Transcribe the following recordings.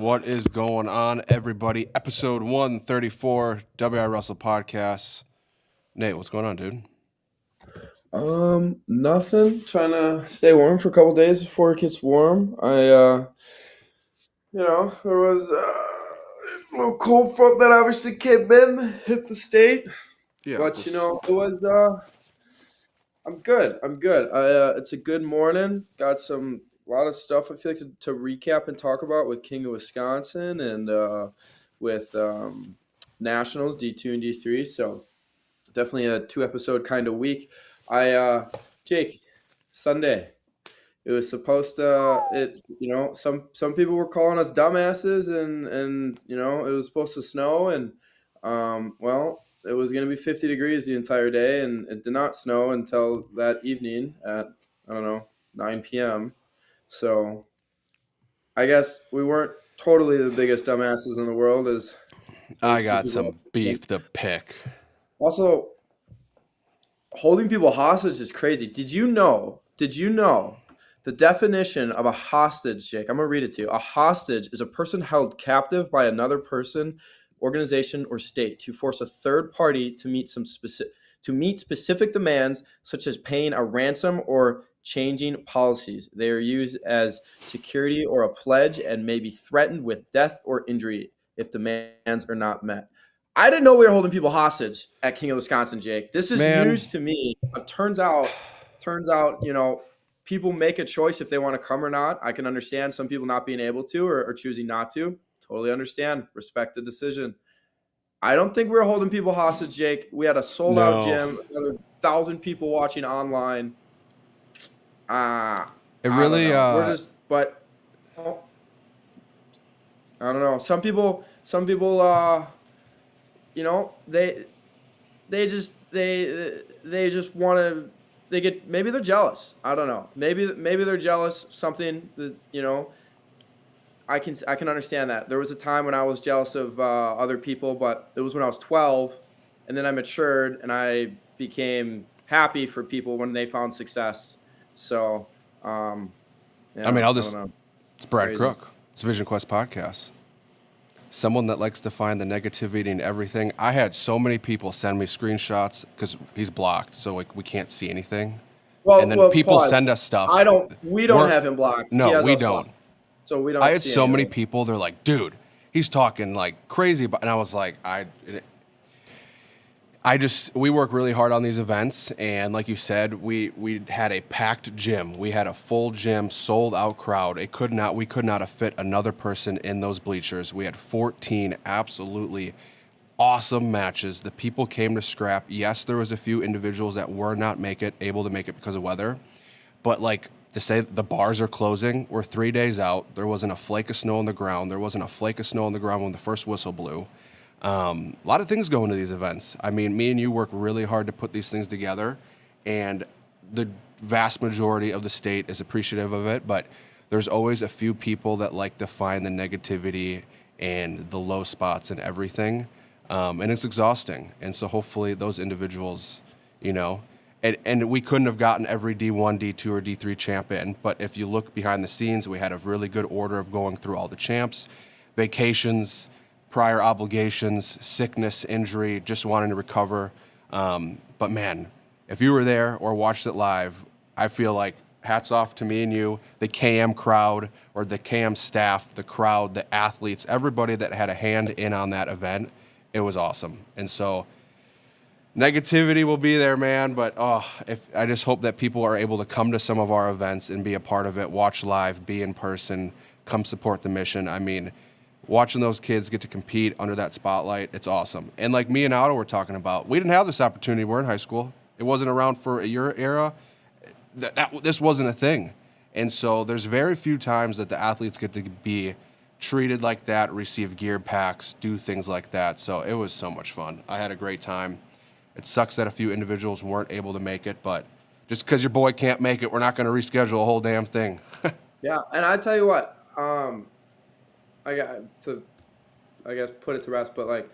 What is going on, everybody? Episode 134, WIwrestle podcast. Nate, what's going on, dude? Nothing. Trying to stay warm for a couple days before it gets warm. There was a little cold front that obviously came in, hit the state. Yeah, But it was. I'm good. I'm good. It's a good morning. Got a lot of stuff I feel like to recap and talk about with King of Wisconsin and with Nationals D2 and D3. So definitely a 2 episode kind of week. Jake, Sunday. It was supposed to some people were calling us dumbasses and it was supposed to snow and it was going to be 50 degrees the entire day, and it did not snow until that evening at, I don't know, 9 p.m. So I guess we weren't totally the biggest dumbasses in the world as I got some beef to pick. Also, holding people hostage is crazy. Did you know the definition of a hostage, Jake? I'm going to read it to you. A hostage is a person held captive by another person, organization, or state to force a third party to meet specific demands, such as paying a ransom or changing policies. They are used as security or a pledge and may be threatened with death or injury if demands are not met. I didn't know we were holding people hostage at King of Wisconsin, Jake. This is news to me. But turns out, people make a choice if they want to come or not. I can understand some people not being able to or choosing not to. Totally understand. Respect the decision. I don't think we were holding people hostage, Jake. We had a sold-out gym, another 1,000 people watching online. It really, we're just, but I don't know. Some people, they just want to. Maybe they're jealous. I don't know. Maybe they're jealous. Something that I can understand that. There was a time when I was jealous of other people, but it was when I was 12, and then I matured and I became happy for people when they found success. So, it's Brad Crook. It's Vision Quest Podcast. Someone that likes to find the negativity in everything. I had so many people send me screenshots because he's blocked, so we can't see anything. And then people send us stuff. We don't have him blocked. No, we don't. Blocked. So we don't. I had so many people. They're like, "Dude, he's talking like crazy," and I was like, we work really hard on these events, and like you said, we had a packed gym. We had a full gym, sold out crowd. We could not have fit another person in those bleachers. We had 14 absolutely awesome matches. The people came to scrap. Yes, there was a few individuals that were not able to make it because of weather, but like to say the bars are closing, we're 3 days out. There wasn't a flake of snow on the ground. There wasn't a flake of snow on the ground when the first whistle blew. A lot of things go into these events. I mean, me and you work really hard to put these things together, and the vast majority of the state is appreciative of it, but there's always a few people that like to find the negativity and the low spots and everything, and it's exhausting. And so hopefully those individuals, and we couldn't have gotten every D1, D2, or D3 champ in, but if you look behind the scenes, we had a really good order of going through all the champs, vacations, prior obligations, sickness, injury, just wanting to recover. But man, if you were there or watched it live, I feel like hats off to me and you, the KM crowd or the KM staff, the crowd, the athletes, everybody that had a hand in on that event. It was awesome. And so negativity will be there, man. But I just hope that people are able to come to some of our events and be a part of it, watch live, be in person, come support the mission. I mean, watching those kids get to compete under that spotlight, it's awesome. And like me and Otto were talking about, we didn't have this opportunity. We're in high school. It wasn't around for your era. This wasn't a thing. And so there's very few times that the athletes get to be treated like that, receive gear packs, do things like that. So it was so much fun. I had a great time. It sucks that a few individuals weren't able to make it, but just because your boy can't make it, we're not going to reschedule a whole damn thing. Yeah, and I tell you what, I got to, I guess, put it to rest, but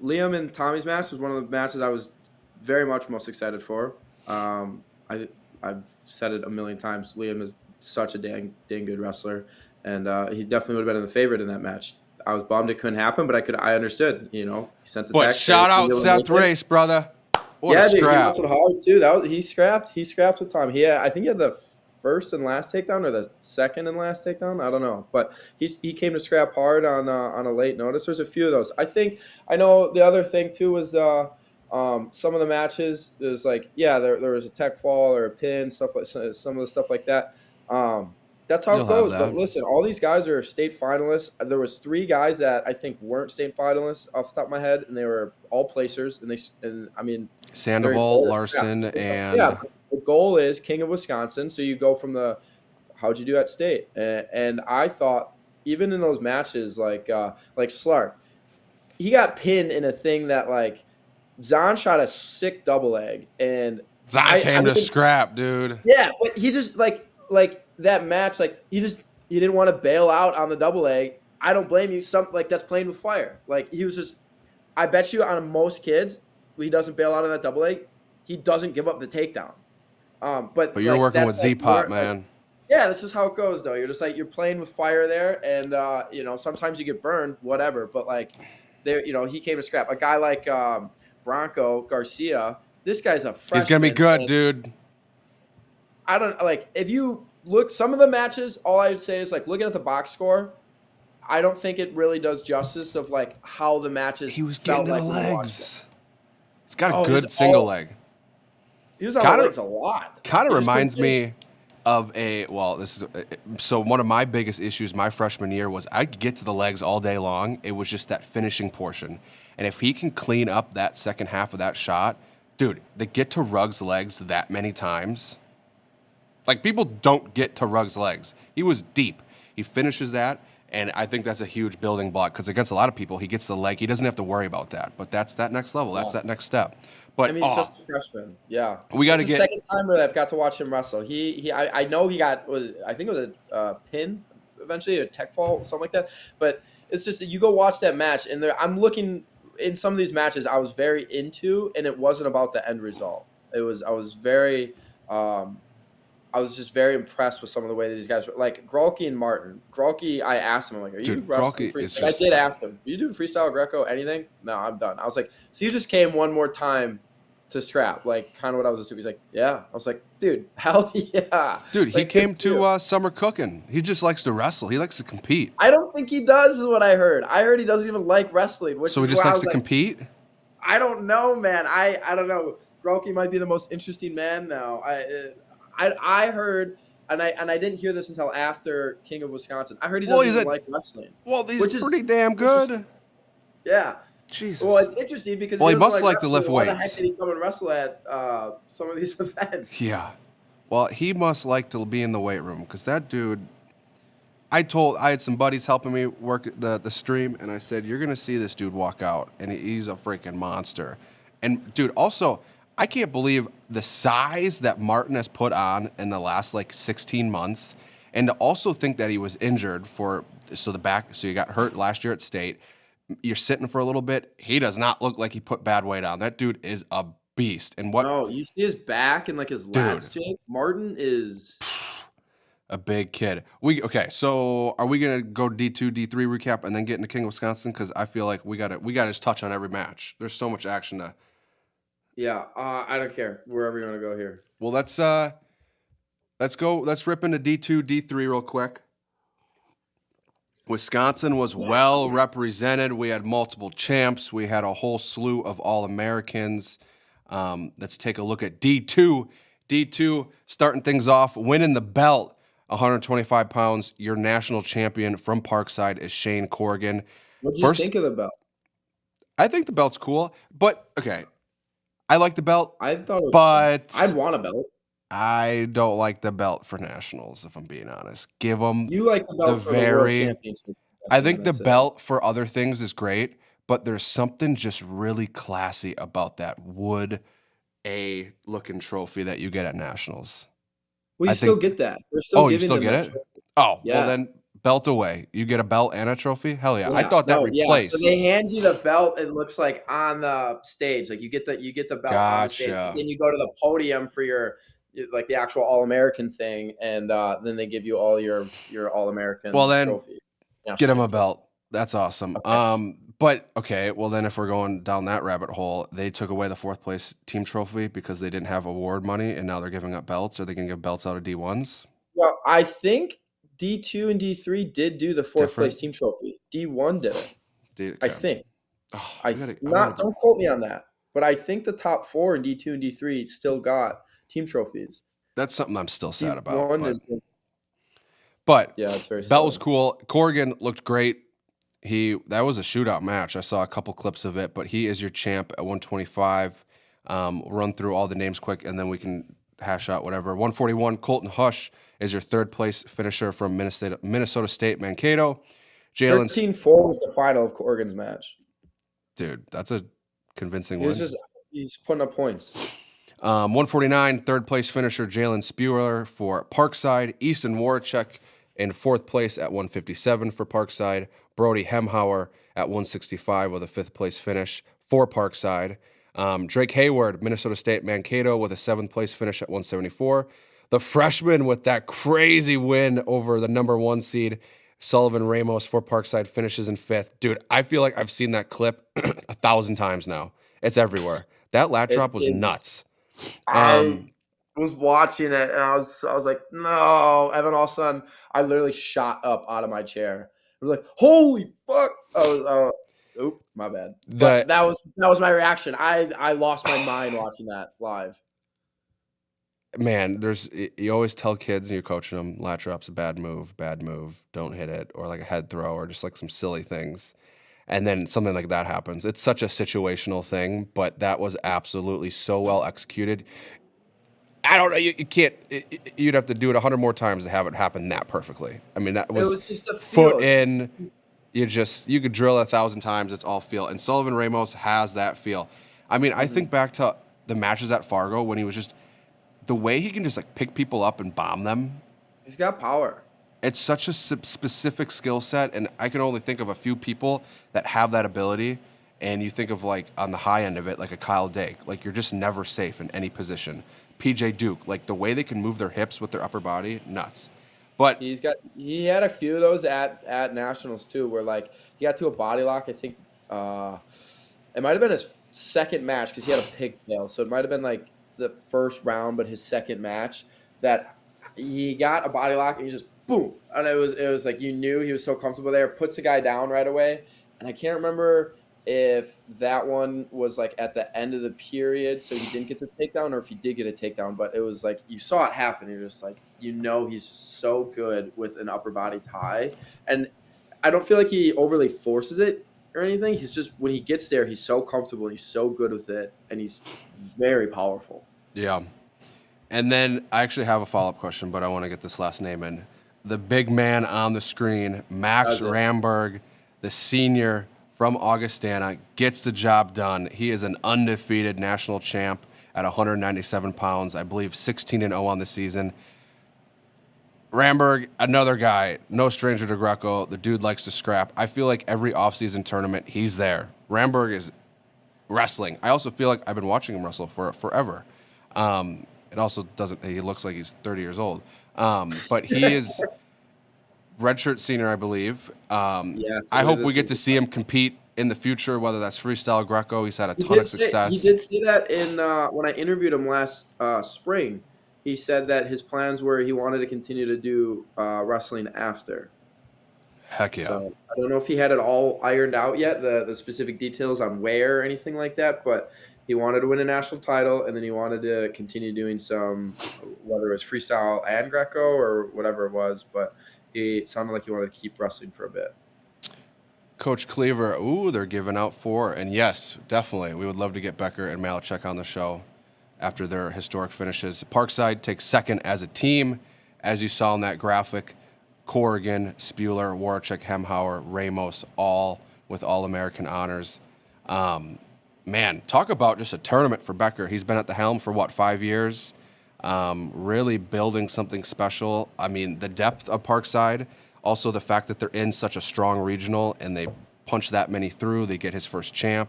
Liam and Tommy's match was one of the matches I was very much most excited for. I've said it a million times. Liam is such a dang good wrestler, and he definitely would have been in the favorite in that match. I was bummed it couldn't happen, but I understood. You know, he sent the But text. Hey, shout can out you make Seth it? Race, brother. What a Yeah, dude, he scrap. wrestled hard too. He scrapped. He scrapped with Tom. I think he had the first and last takedown or the second and last takedown. I don't know, but he came to scrap hard on a late notice. There's a few of those. I know the other thing too was some of the matches. It was like there was a tech fall or a pin stuff like some of the stuff like that. That's how You'll it have goes. But that. listen, all these guys are state finalists. There was 3 guys that I think weren't state finalists off the top of my head, and they were all placers. And I mean, their Sandoval, goal is Larson, yeah. and But the goal is King of Wisconsin. So you go from how'd you do at state? And I thought even in those matches like Slark, he got pinned in a thing that like Zahn shot a sick double leg, and Zon I came to mean, scrap, dude. yeah, but he just like that match, like he didn't want to bail out on the double leg. I don't blame you. Some like that's playing with fire. Like he was just, I bet you on most kids, he doesn't bail out on that double leg. He doesn't give up the takedown. But But you're like working with that's like Z-Pot, more like, man. yeah, this is how it goes though. You're just like you're playing with fire there, and you know sometimes you get burned, whatever. But like there, you know he came to scrap. A guy like Bronco Garcia, this guy's a He's going to be freshman. good, And dude. I don't like if you look some of the matches. All I would say is like looking at the box score. I don't think it really does justice of like how the matches He was getting felt to the like when you watched them. legs. He's got a Oh, good single leg. he was on the Kind legs of, a lot. kind of He just couldn't reminds finish. me of so one of my biggest issues my freshman year was I could get to the legs all day long. It was just that finishing portion. And if he can clean up that second half of that shot, dude, they get to Ruggs' legs that many times. Like, people don't get to Ruggs' legs. He was deep. He finishes that, and I think that's a huge building block because against a lot of people, he gets the leg. He doesn't have to worry about that. But that's that next level. That's that next step. I But, mean, he's just a freshman. Yeah, we got to it's the get second time that I've got to watch him wrestle. I know he got I think it was a pin eventually, a tech fall, something like that. But it's just that you go watch that match, and I'm looking in some of these matches I was very into, and it wasn't about the end result. I was just very impressed with some of the way that these guys were. Like Grolke and Martin. Grolke, I asked him, I'm like, are you Dude, wrestling Grolke is freestyle? I just- did ask him, are you doing freestyle, Greco, anything? No, I'm done. I was like, so you just came one more time to scrap, like kind of what I was assuming. He's like, yeah. I was like, dude, hell yeah. Dude, he Like, came good deal. to Summer Cooking. He just likes to wrestle. He likes to compete. I don't think he does, is what I heard. I heard he doesn't even like wrestling, which So he is just why I likes was to like, compete? I don't know, man. I don't know. Grolke might be the most interesting man now. I heard, and I didn't hear this until after King of Wisconsin. I heard he Well, doesn't he's even a- like wrestling. Well, he's Which is pretty damn good. Yeah. Jesus. Well, it's interesting because Well, he doesn't must like to wrestling. lift Why the heck weights. did he come and wrestle at some of these events? Yeah. Well, he must like to be in the weight room because that dude. I had some buddies helping me work the stream, and I said, "You're gonna see this dude walk out, and he's a freaking monster." And dude, also, I can't believe the size that Martin has put on in the last like 16 months, and to also think that he was injured so you got hurt last year at state. You're sitting for a little bit. He does not look like he put bad weight on. That dude is a beast. And what No, you see his back and like his lats, Jake. Martin is. a big kid. So are we gonna go D2, D3 recap and then get into King of Wisconsin? Because I feel like we gotta just touch on every match. There's so much action to. Yeah, I don't care wherever you want to go here. Well, let's go. Let's rip into D2, D3 real quick. Wisconsin was well represented. We had multiple champs. We had a whole slew of All-Americans. Let's take a look at D2. D2 starting things off, winning the belt, 125 pounds. Your national champion from Parkside is Shane Corrigan. What do you think of the belt? I think the belt's cool, but okay. I like the belt, I thought it was but I'd want a belt. I don't like the belt for nationals, if I'm being honest. Give them You like the belt for the World Championship. I think the belt for other things is great, but there's something just really classy about that wood A looking trophy that you get at nationals. Well, you I still think- get that. They're still Oh, you giving still them get that it? trophy. Oh, Yeah. well then belt away. You get a belt and a trophy? Hell yeah. I Yeah, thought that no, replaced. Yeah, so they hand you the belt. It looks like on the stage, like you get the belt on the stage. Gotcha. Then you go to the podium for your like the actual All American thing, and then they give you all your All Well, American then trophy. get National him a team trophy. belt. That's awesome. Okay. But okay, well then if we're going down that rabbit hole, they took away the fourth place team trophy because they didn't have award money, and now they're giving up belts. Are they going to give belts out of D1s? Well, I think D2 and D3 did do the fourth place Different. team trophy. D1 didn't. I Okay. think. Oh, I we got to. I want not to do. don't quote me on that, but I think the top four in D2 and D3 still got team trophies. That's something I'm still sad about. D1 is But yeah, it's very belt was sad. cool. Corrigan looked great. That was a shootout match. I saw a couple clips of it, but he is your champ at 125. We'll run through all the names quick, and then we can hash out whatever. 141, Colton Hush is your third place finisher from Minnesota State Mankato. Jalen, 13-4 was the final of Oregon's match. dude, that's a convincing He was win. just he's putting up points. 149, third place finisher Jalen Spuler for Parkside. Easton Warchek in fourth place at 157 for Parkside. Brody Hemhauer at 165 with a fifth place finish for Parkside. Drake Hayward, Minnesota State Mankato with a seventh place finish at 174. The freshman with that crazy win over the number one seed, Sullivan Ramos for Parkside, finishes in fifth. Dude, I feel like I've seen that clip 1,000 times now. It's everywhere. That lat drop was It's nuts. I was watching it and I was like, no. And then all of a sudden, I literally shot up out of my chair. I was like, holy fuck! Oop, my bad. But that was my reaction. I lost my mind watching that live. Man, you always tell kids and you're coaching them, lat drop's a bad move, don't hit it, or like a head throw, or just like some silly things. And then something like that happens. It's such a situational thing, but that was absolutely so well executed. I don't know. You can't. You'd have to do it 100 more times to have it happen that perfectly. I mean, that It was was just a foot feel. in. You could drill 1,000 times. It's all feel. And Sullivan Ramos has that feel. I mean, I think back to the matches at Fargo when he was just the way he can just like pick people up and bomb them. He's got power. It's such a specific skill set, and I can only think of a few people that have that ability. And you think of like on the high end of it, like a Kyle Dake. Like you're just never safe in any position. PJ Duke, like the way they can move their hips with their upper body, nuts. But He had a few of those at nationals too, where like he got to a body lock. I think it might have been his second match because he had a pigtail, so it might have been like the first round, but his second match that he got a body lock and he just boom, and it was like you knew he was so comfortable there. Puts the guy down right away, and I can't remember if that one was like at the end of the period, so he didn't get the takedown, or if he did get a takedown. But it was like you saw it happen. You're just like, he's so good with an upper body tie, and I don't feel like he overly forces it or anything. He's just when he gets there, he's so comfortable. He's so good with it, and he's very powerful. yeah. And then I actually have a follow-up question, but I want to get this last name in. The big man on the screen, Max Ramberg, the senior from Augustana, gets the job done. He is an undefeated national champ at 197 pounds. I believe 16-0 on the season. Ramberg, another guy, no stranger to Greco. The dude likes to scrap. I feel like every offseason tournament, he's there. Ramberg is wrestling. I also feel like I've been watching him wrestle for forever. It also doesn't. He looks like he's 30 years old. But he is redshirt senior, I believe. Yes, I hope we get to see him compete in the future, whether that's freestyle Greco. He's had a ton of success. He did say that in when I interviewed him last spring. He said that his plans were he wanted to continue to do wrestling after. Heck yeah. So I don't know if he had it all ironed out yet, the specific details on where or anything like that, but he wanted to win a national title, and then he wanted to continue doing some, whether it was freestyle and Greco or whatever it was, but it sounded like he wanted to keep wrestling for a bit. Coach Cleaver, they're giving out 4. And yes, definitely, we would love to get Becker and Malachek on the show after their historic finishes. Parkside takes second as a team, as you saw in that graphic. Corrigan, Spuler, Warchek, Hemhauer, Ramos, all with All-American honors. Man, talk about just a tournament for Becker. He's been at the helm for, 5 years? Really building something special. I mean, the depth of Parkside, also the fact that they're in such a strong regional and they punch that many through, they get his first champ.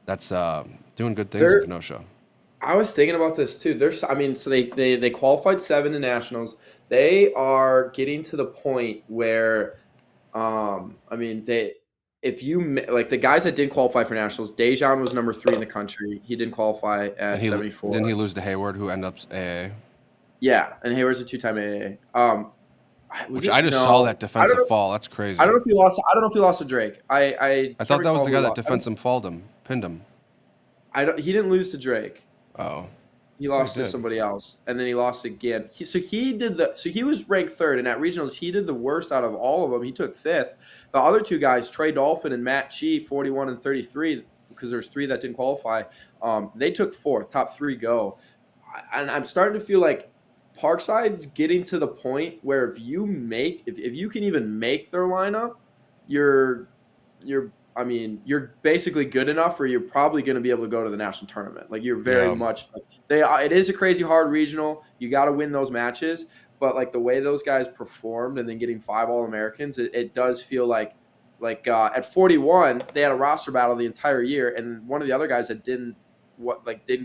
That's doing good things in Kenosha. I was thinking about this too. I mean, so they qualified 7 to nationals. They are getting to the point where, I mean, if you like the guys that didn't qualify for nationals, Dejan was number 3 in the country. He didn't qualify And at he didn't 74. he lose to Hayward, who ended up AA, Yeah, and Hayward's a two-time AA. Was which I it? just saw No, that I don't defensive know. fall. That's I don't crazy. know if he lost. I don't know if he lost to Drake. I I can't thought that was recall the who guy he that lost. defensive falled him, pinned him. I don't. He didn't lose to Drake. Oh, He oh, he lost to did. somebody else, and then he lost again. So he was ranked third, and at regionals he did the worst out of all of them. He took fifth. The other two guys, Trey Dolphin and Matt Chi, 41 and 33, because there's 3 that didn't qualify. They took fourth. Top 3 go, and I'm starting to feel like Parkside's getting to the point where if you can even make their lineup, you're I mean, you're basically good enough, or you're probably going to be able to go to the national tournament. Like you're very Yeah, much it is a crazy hard regional. You got to win those matches, but like the way those guys performed and then getting 5 All-Americans, it does feel like at 41 they had a roster battle the entire year, and one of the other guys that didn't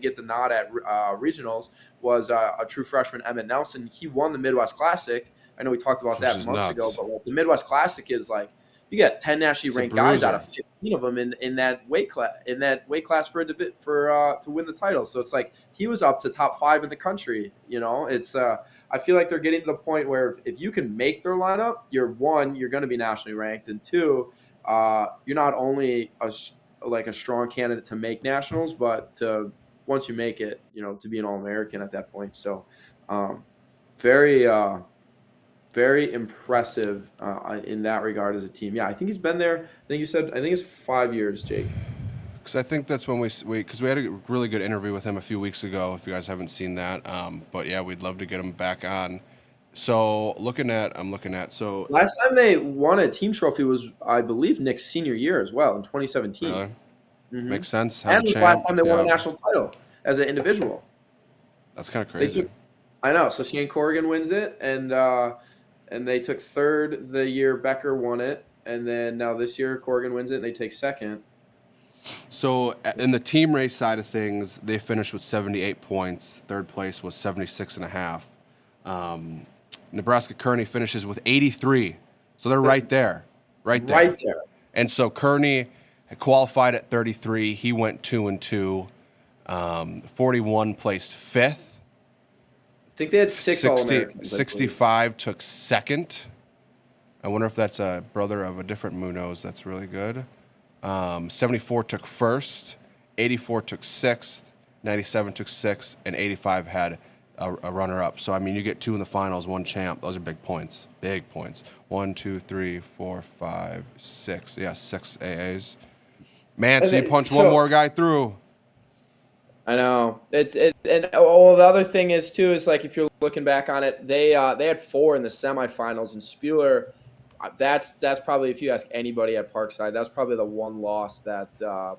get the nod at regionals was a true freshman, Emmett Nelson. He won the Midwest Classic. I know we talked about which that is months ago, nuts. but like the Midwest Classic is like you got 10 nationally It's a ranked guys out of bruiser. 15 of them in that weight class for to win the title. So it's like he was up to top 5 in the country. It's I feel like they're getting to the point where if you can make their lineup, you're going to be nationally ranked, and two, you're not only a strong candidate to make nationals, but to once you make it, to be an All-American at that point. So, very very impressive in that regard as a team. Yeah, I think he's been there. I think it's 5 years, Jake. Because I think that's when because we had a really good interview with him a few weeks ago. If you guys haven't seen that, but yeah, we'd love to get him back on. So I'm looking at Last time they won a team trophy was, I believe, Nick's senior year as well in 2017. really Mm-hmm. makes sense. Has And a it was the last champ. time they won a Yeah, national title as an individual. that's kind of They crazy. took, I know. So Shane Corrigan wins it, and they took third the year Becker won it, and then now this year Corrigan wins it, and they take second. So in the team race side of things, they finished with 78 points. Third place was 76 and a half. Nebraska Kearney finishes with 83. So they're right there. Right there. Right there. And so Kearney qualified at 33. He went 2-2. 41 placed fifth. I think they had 6 All-Americans. I believe. 65 took second. I wonder if that's a brother of a different Munoz. That's really good. 74 took first. 84 took sixth. 97 took sixth. And 85 had a runner-up. So, I mean, you get 2 in the finals, 1 champ. Those are big points. Big points. 1, 2, 3, 4, 5, 6. Yeah, 6 AAs. Man, so you punch one more guy through. I know and the other thing is too is like if you're looking back on it, they had 4 in the semifinals, and Spuler, that's probably, if you ask anybody at Parkside, that's probably the one loss that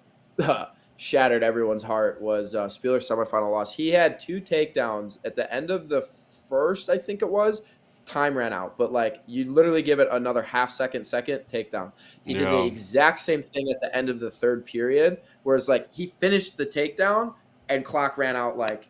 shattered everyone's heart was Spuler's semifinal loss. He had 2 takedowns at the end of the first, I think it was. Time ran out, but like you literally give it another second takedown. He did the exact same thing at the end of the third period, whereas like he finished the takedown and clock ran out like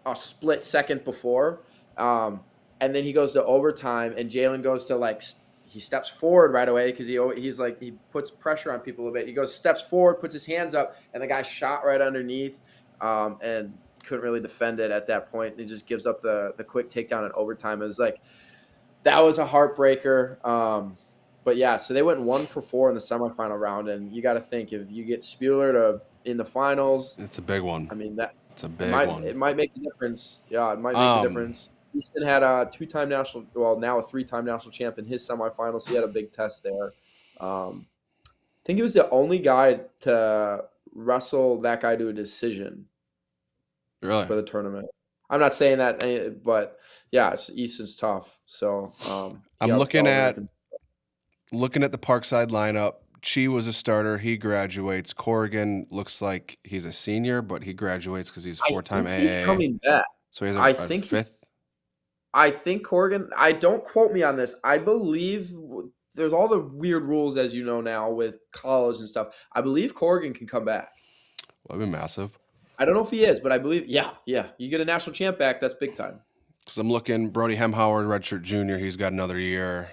a split second before. And then he goes to overtime, and Jalen goes to he steps forward right away because he puts pressure on people a bit. He steps forward, puts his hands up, and the guy shot right underneath, and couldn't really defend it at that point. He just gives up the quick takedown in overtime. It was like that was a heartbreaker. But yeah, so they went 1 for 4 in the semifinal round, and you got to think if you get Spuler in the finals, It's a big one. I mean it's a big one. it might make a difference. Yeah, it might make a difference. Easton had a 2-time national, now a 3-time national champ in his semifinals. So he had a big test there. I think he was the only guy to wrestle that guy to a decision Really? for the tournament. I'm not saying that, but yeah, Easton's tough. So I'm looking at the Parkside lineup. Chi was a starter. He graduates. Corrigan looks like he's a senior, but he graduates because he's 4-time AA. He's coming back. So he's a fifth. I think Corrigan. Don't quote me on this. I believe there's all the weird rules, as you know now, with college and stuff. I believe Corrigan can come back. That'd be massive. I don't know if he is, but I believe, yeah. You get a national champ back, that's big time. Because I'm looking, Brody Hemhoward, redshirt junior, he's got another year.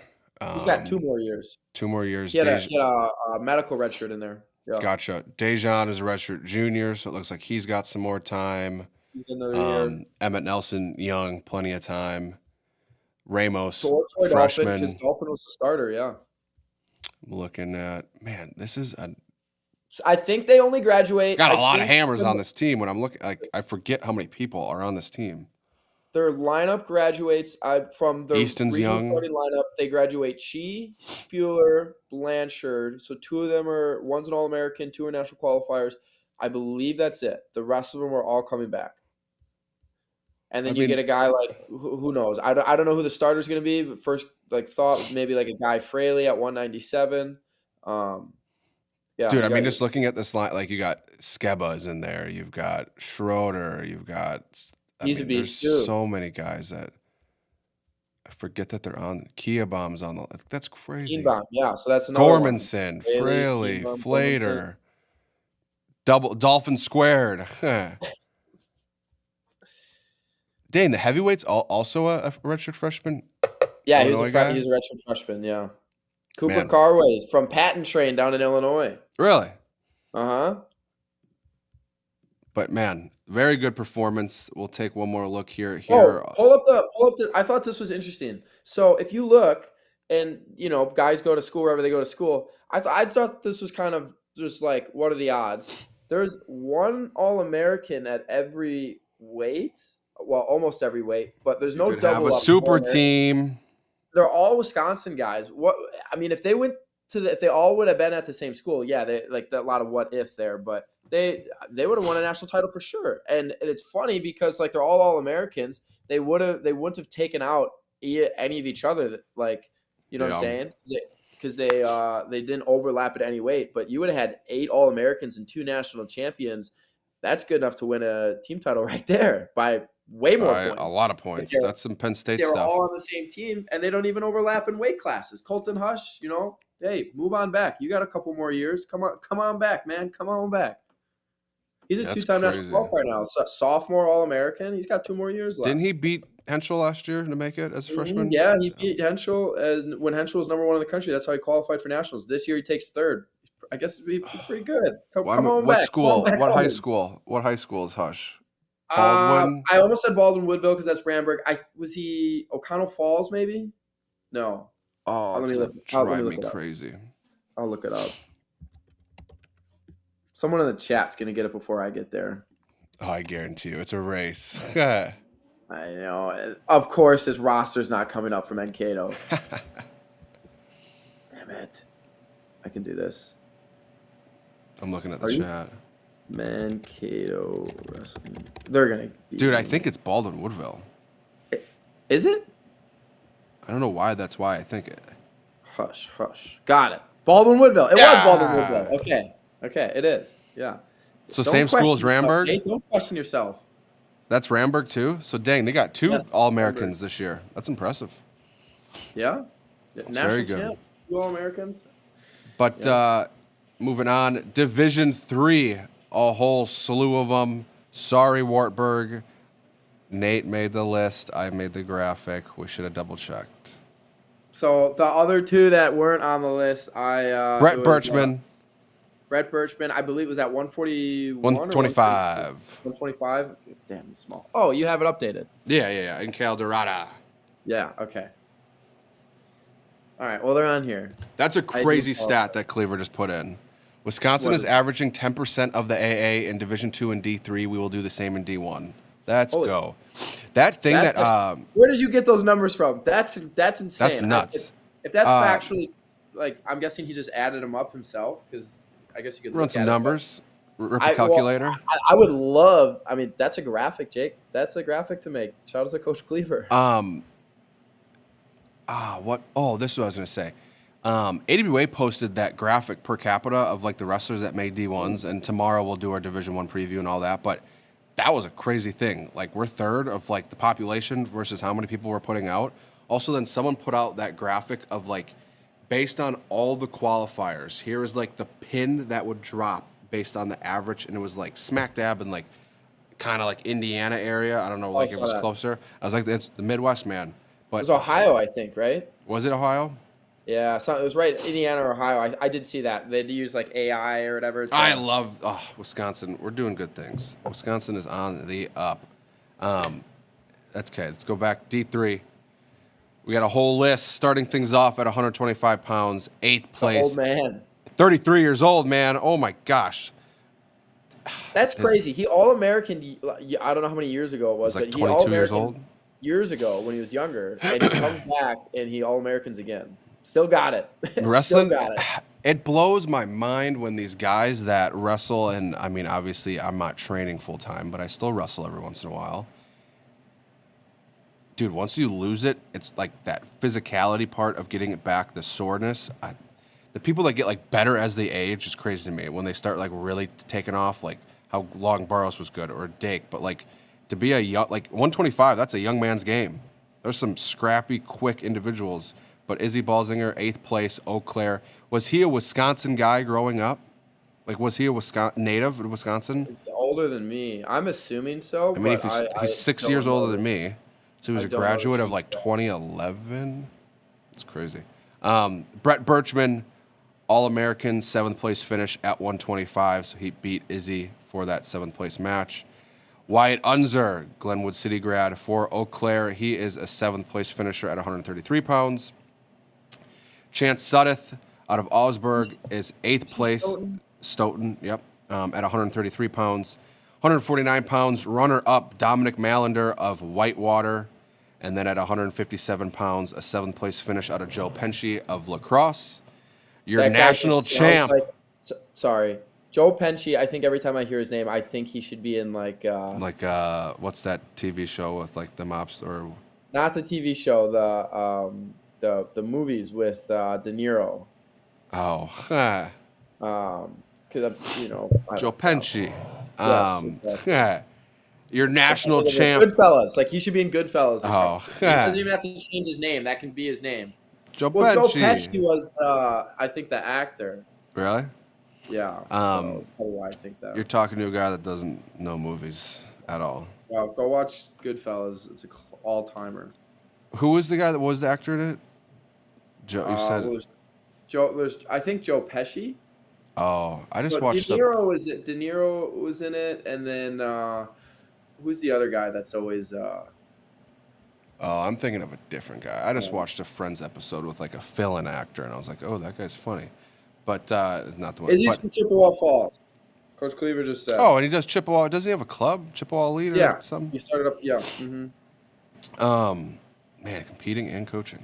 He's got 2 more years. 2 more years. He had a medical red shirt in there. Yeah, Gotcha. Dejan is a redshirt junior, so it looks like he's got some more time. he's got another year. Emmett Nelson, young, plenty of time. Ramos, Troy Dolphin, because freshman. Dolphin was the starter. Yeah, I'm looking at, man, this is so I think they only graduate. got a I lot of think hammers on this team. When I'm looking, like, I forget how many people are on this team. their lineup graduates from the Easton's regional young. starting lineup. They graduate Chi, Spuler, Blanchard. So one's an All-American, 2 are national qualifiers. I believe that's it. The rest of them are all coming back. And then you get a guy like who knows? I don't know who the starter's going to be. But first, thought maybe like a Guy Fraley at 197. Yeah, Dude, I mean, just looking at this line, like you got Skebba's in there, you've got Schroeder, you've got. He's a beast too. There's so many guys that I forget that they're on. Kia Bomb's on the. That's crazy. Bomb, yeah. So that's another Gormanson, one. Fraley, Keenbaum, Flater, double Dolphin squared. Dane, the heavyweight's also a redshirt freshman. Yeah, he's a redshirt freshman. Yeah, Cooper Carway from Patton Train down in Illinois. Really? Uh-huh. But man, very good performance. We'll take one more look here. Pull up the. I thought this was interesting. So if you look, and guys go to school wherever they go to school. I thought this was kind of just like, what are the odds? There's one All-American at every weight. Well, almost every weight, but there's no double. Have a super team. They're all Wisconsin guys. If they all would have been at the same school, yeah, they a lot of what if there, but they would have won a national title for sure. And it's funny because they're all Americans. They wouldn't have taken out any of each other. What I'm saying? Because they didn't overlap at any weight. But you would have had 8 All-Americans and 2 national champions. That's good enough to win a team title right there by way more points. A lot of points. That's some Penn State stuff. They're all on the same team, and they don't even overlap in weight classes. Colton Hush, hey, move on back. You got a couple more years. Come on back, man. Come on back. He's a 2-time national qualifier now. Sophomore All-American. He's got 2 more years left. Didn't he beat Henschel last year to make it as a freshman? Yeah, he beat Henschel when Henschel was number 1 in the country. That's how he qualified for nationals. This year he takes 3rd. I guess it'd be pretty good. Come on what back. School? What high school? What high school is Hush? Baldwin? I almost said Baldwin Woodville because that's Brandenburg. Was he O'Connell Falls maybe? No. Oh, it's going to drive me crazy. I'll look it up. Someone in the chat's going to get it before I get there. Oh, I guarantee you. It's a race. I know. Of course, his roster's not coming up from Mankato. Damn it. I can do this. I'm looking at the chat. Mankato Wrestling. They're going to... Dude, I think it's Baldwin Woodville. Is it? I don't know why. That's why I think it. Hush. Got it. Baldwin Woodville. It was Baldwin Woodville. Okay, it is. Yeah. So same school as Ramberg? Hey, don't question yourself. That's Ramberg too? So dang, they got 2 All-Americans this year. That's impressive. Yeah. National very good. Champ, 2 All-Americans. But moving on, Division 3, a whole slew of them. Sorry, Wartburg. Nate made the list. I made the graphic. We should have double-checked. So the other 2 that weren't on the list, Brett Birchman. Brett Birchman, I believe, was at 141 125. 125? Damn, he's small. Oh, you have it updated. Yeah. In Caldorada. Yeah, okay. All right, well, they're on here. That's a crazy stat that Cleaver just put in. Wisconsin is averaging 10% of the AA in Division 2 and D3. We will do the same in D1. Let's go. That thing where did you get those numbers from? That's insane. That's nuts. If that's factually, I'm guessing he just added them up himself because I guess you could run some numbers. Rip a calculator. I would love. I mean, that's a graphic, Jake. That's a graphic to make. Shout out to Coach Cleaver. What? Oh, this is what I was gonna say. AWA posted that graphic per capita of the wrestlers that made D1s, and tomorrow we'll do our Division 1 preview and all that. But that was a crazy thing. We're 3rd of the population versus how many people we're putting out. Also, then someone put out that graphic of based on all the qualifiers. Here is the pin that would drop based on the average, and it was smack dab in kind of like Indiana area. I don't know, Oh, I like if it saw was that. closer. I was like, it's the Midwest, man. It But was Ohio, I think, right? was it Ohio? Yeah, so it was right, Indiana or Ohio. I did see that. They had to use like AI or whatever I to. love Wisconsin. We're doing good things. Wisconsin is on the up. Um, that's okay. Let's go back D3. We got a whole list starting things off at 125 pounds, eighth The old place, man. 33 years old, man. Oh my gosh. That's Is crazy. He All American. I don't know how many years ago it he's was, like but he All 22 years American old. years ago when he was younger, and he comes back and he All Americans again. Still got it. Still Wrestling, got it. it blows my mind when these guys that wrestle, and I mean, obviously, I'm not training full time, but I still wrestle every once in a while. Dude, once you lose it, it's like that physicality part of getting it back, the soreness. The people that get like better as they age is crazy to me. When they start like really taking off, like how Long Barros was good or Dake, but like to be a young, like 125, that's a young man's game. There's some scrappy, quick individuals. But Izzy Balzinger, eighth place, Eau Claire. Was he a Wisconsin guy growing up? Like, was he a native in Wisconsin? He's older than me. I'm assuming so, I mean, if but he's 6 years don't know older than me, so he was I a don't know the graduate of true like stat. 2011. It's crazy. Brett Birchman, All American, seventh place finish at 125, so he beat Izzy for that seventh place match. Wyatt Unzer, Glenwood City grad for Eau Claire, he is a seventh place finisher at 133 pounds. Chance Suddeth out of Augsburg is eighth Is he place. Stoughton? Stoughton, yep, at 133 pounds. 149 pounds, runner up Dominic Malander of Whitewater. And then at 157 pounds, a seventh place finish out of Joe Penci of La Crosse. Your That guy national just sounds champ, like. Sorry, Joe Penci. I think every time I hear his name, I think he should be in like like what's that TV show with like the mobster? Or not the TV show, the movies with De Niro. oh, Because I Joe don't know. Penci. Yes, exactly. Your I'm national thinking of champ. Goodfellas. Like he should be in Goodfellas or Oh, something. He doesn't even have to change his name. That can be his name. Joe Well, Joe Penci. Pesci was, I think, the actor. Really? Yeah, so that's probably why I think that. You're talking to a guy that doesn't know movies at all. Well, go watch Goodfellas. It's a all timer. Who was the guy that was the actor in it? Joe, you said. I think Joe Pesci. Oh, I just But watched De Niro was it? De Niro was in it, and then who's the other guy that's always? Oh, I'm thinking of a different guy. I just watched a Friends episode with like a fill-in actor, and I was like, oh, that guy's funny. But not the one. Is he But, from Chippewa Falls? Coach Cleaver just said. oh, and he does Chippewa. Doesn't he have a club? Chippewa Elite or Yeah, something? he started up. Yeah. Man, competing and coaching.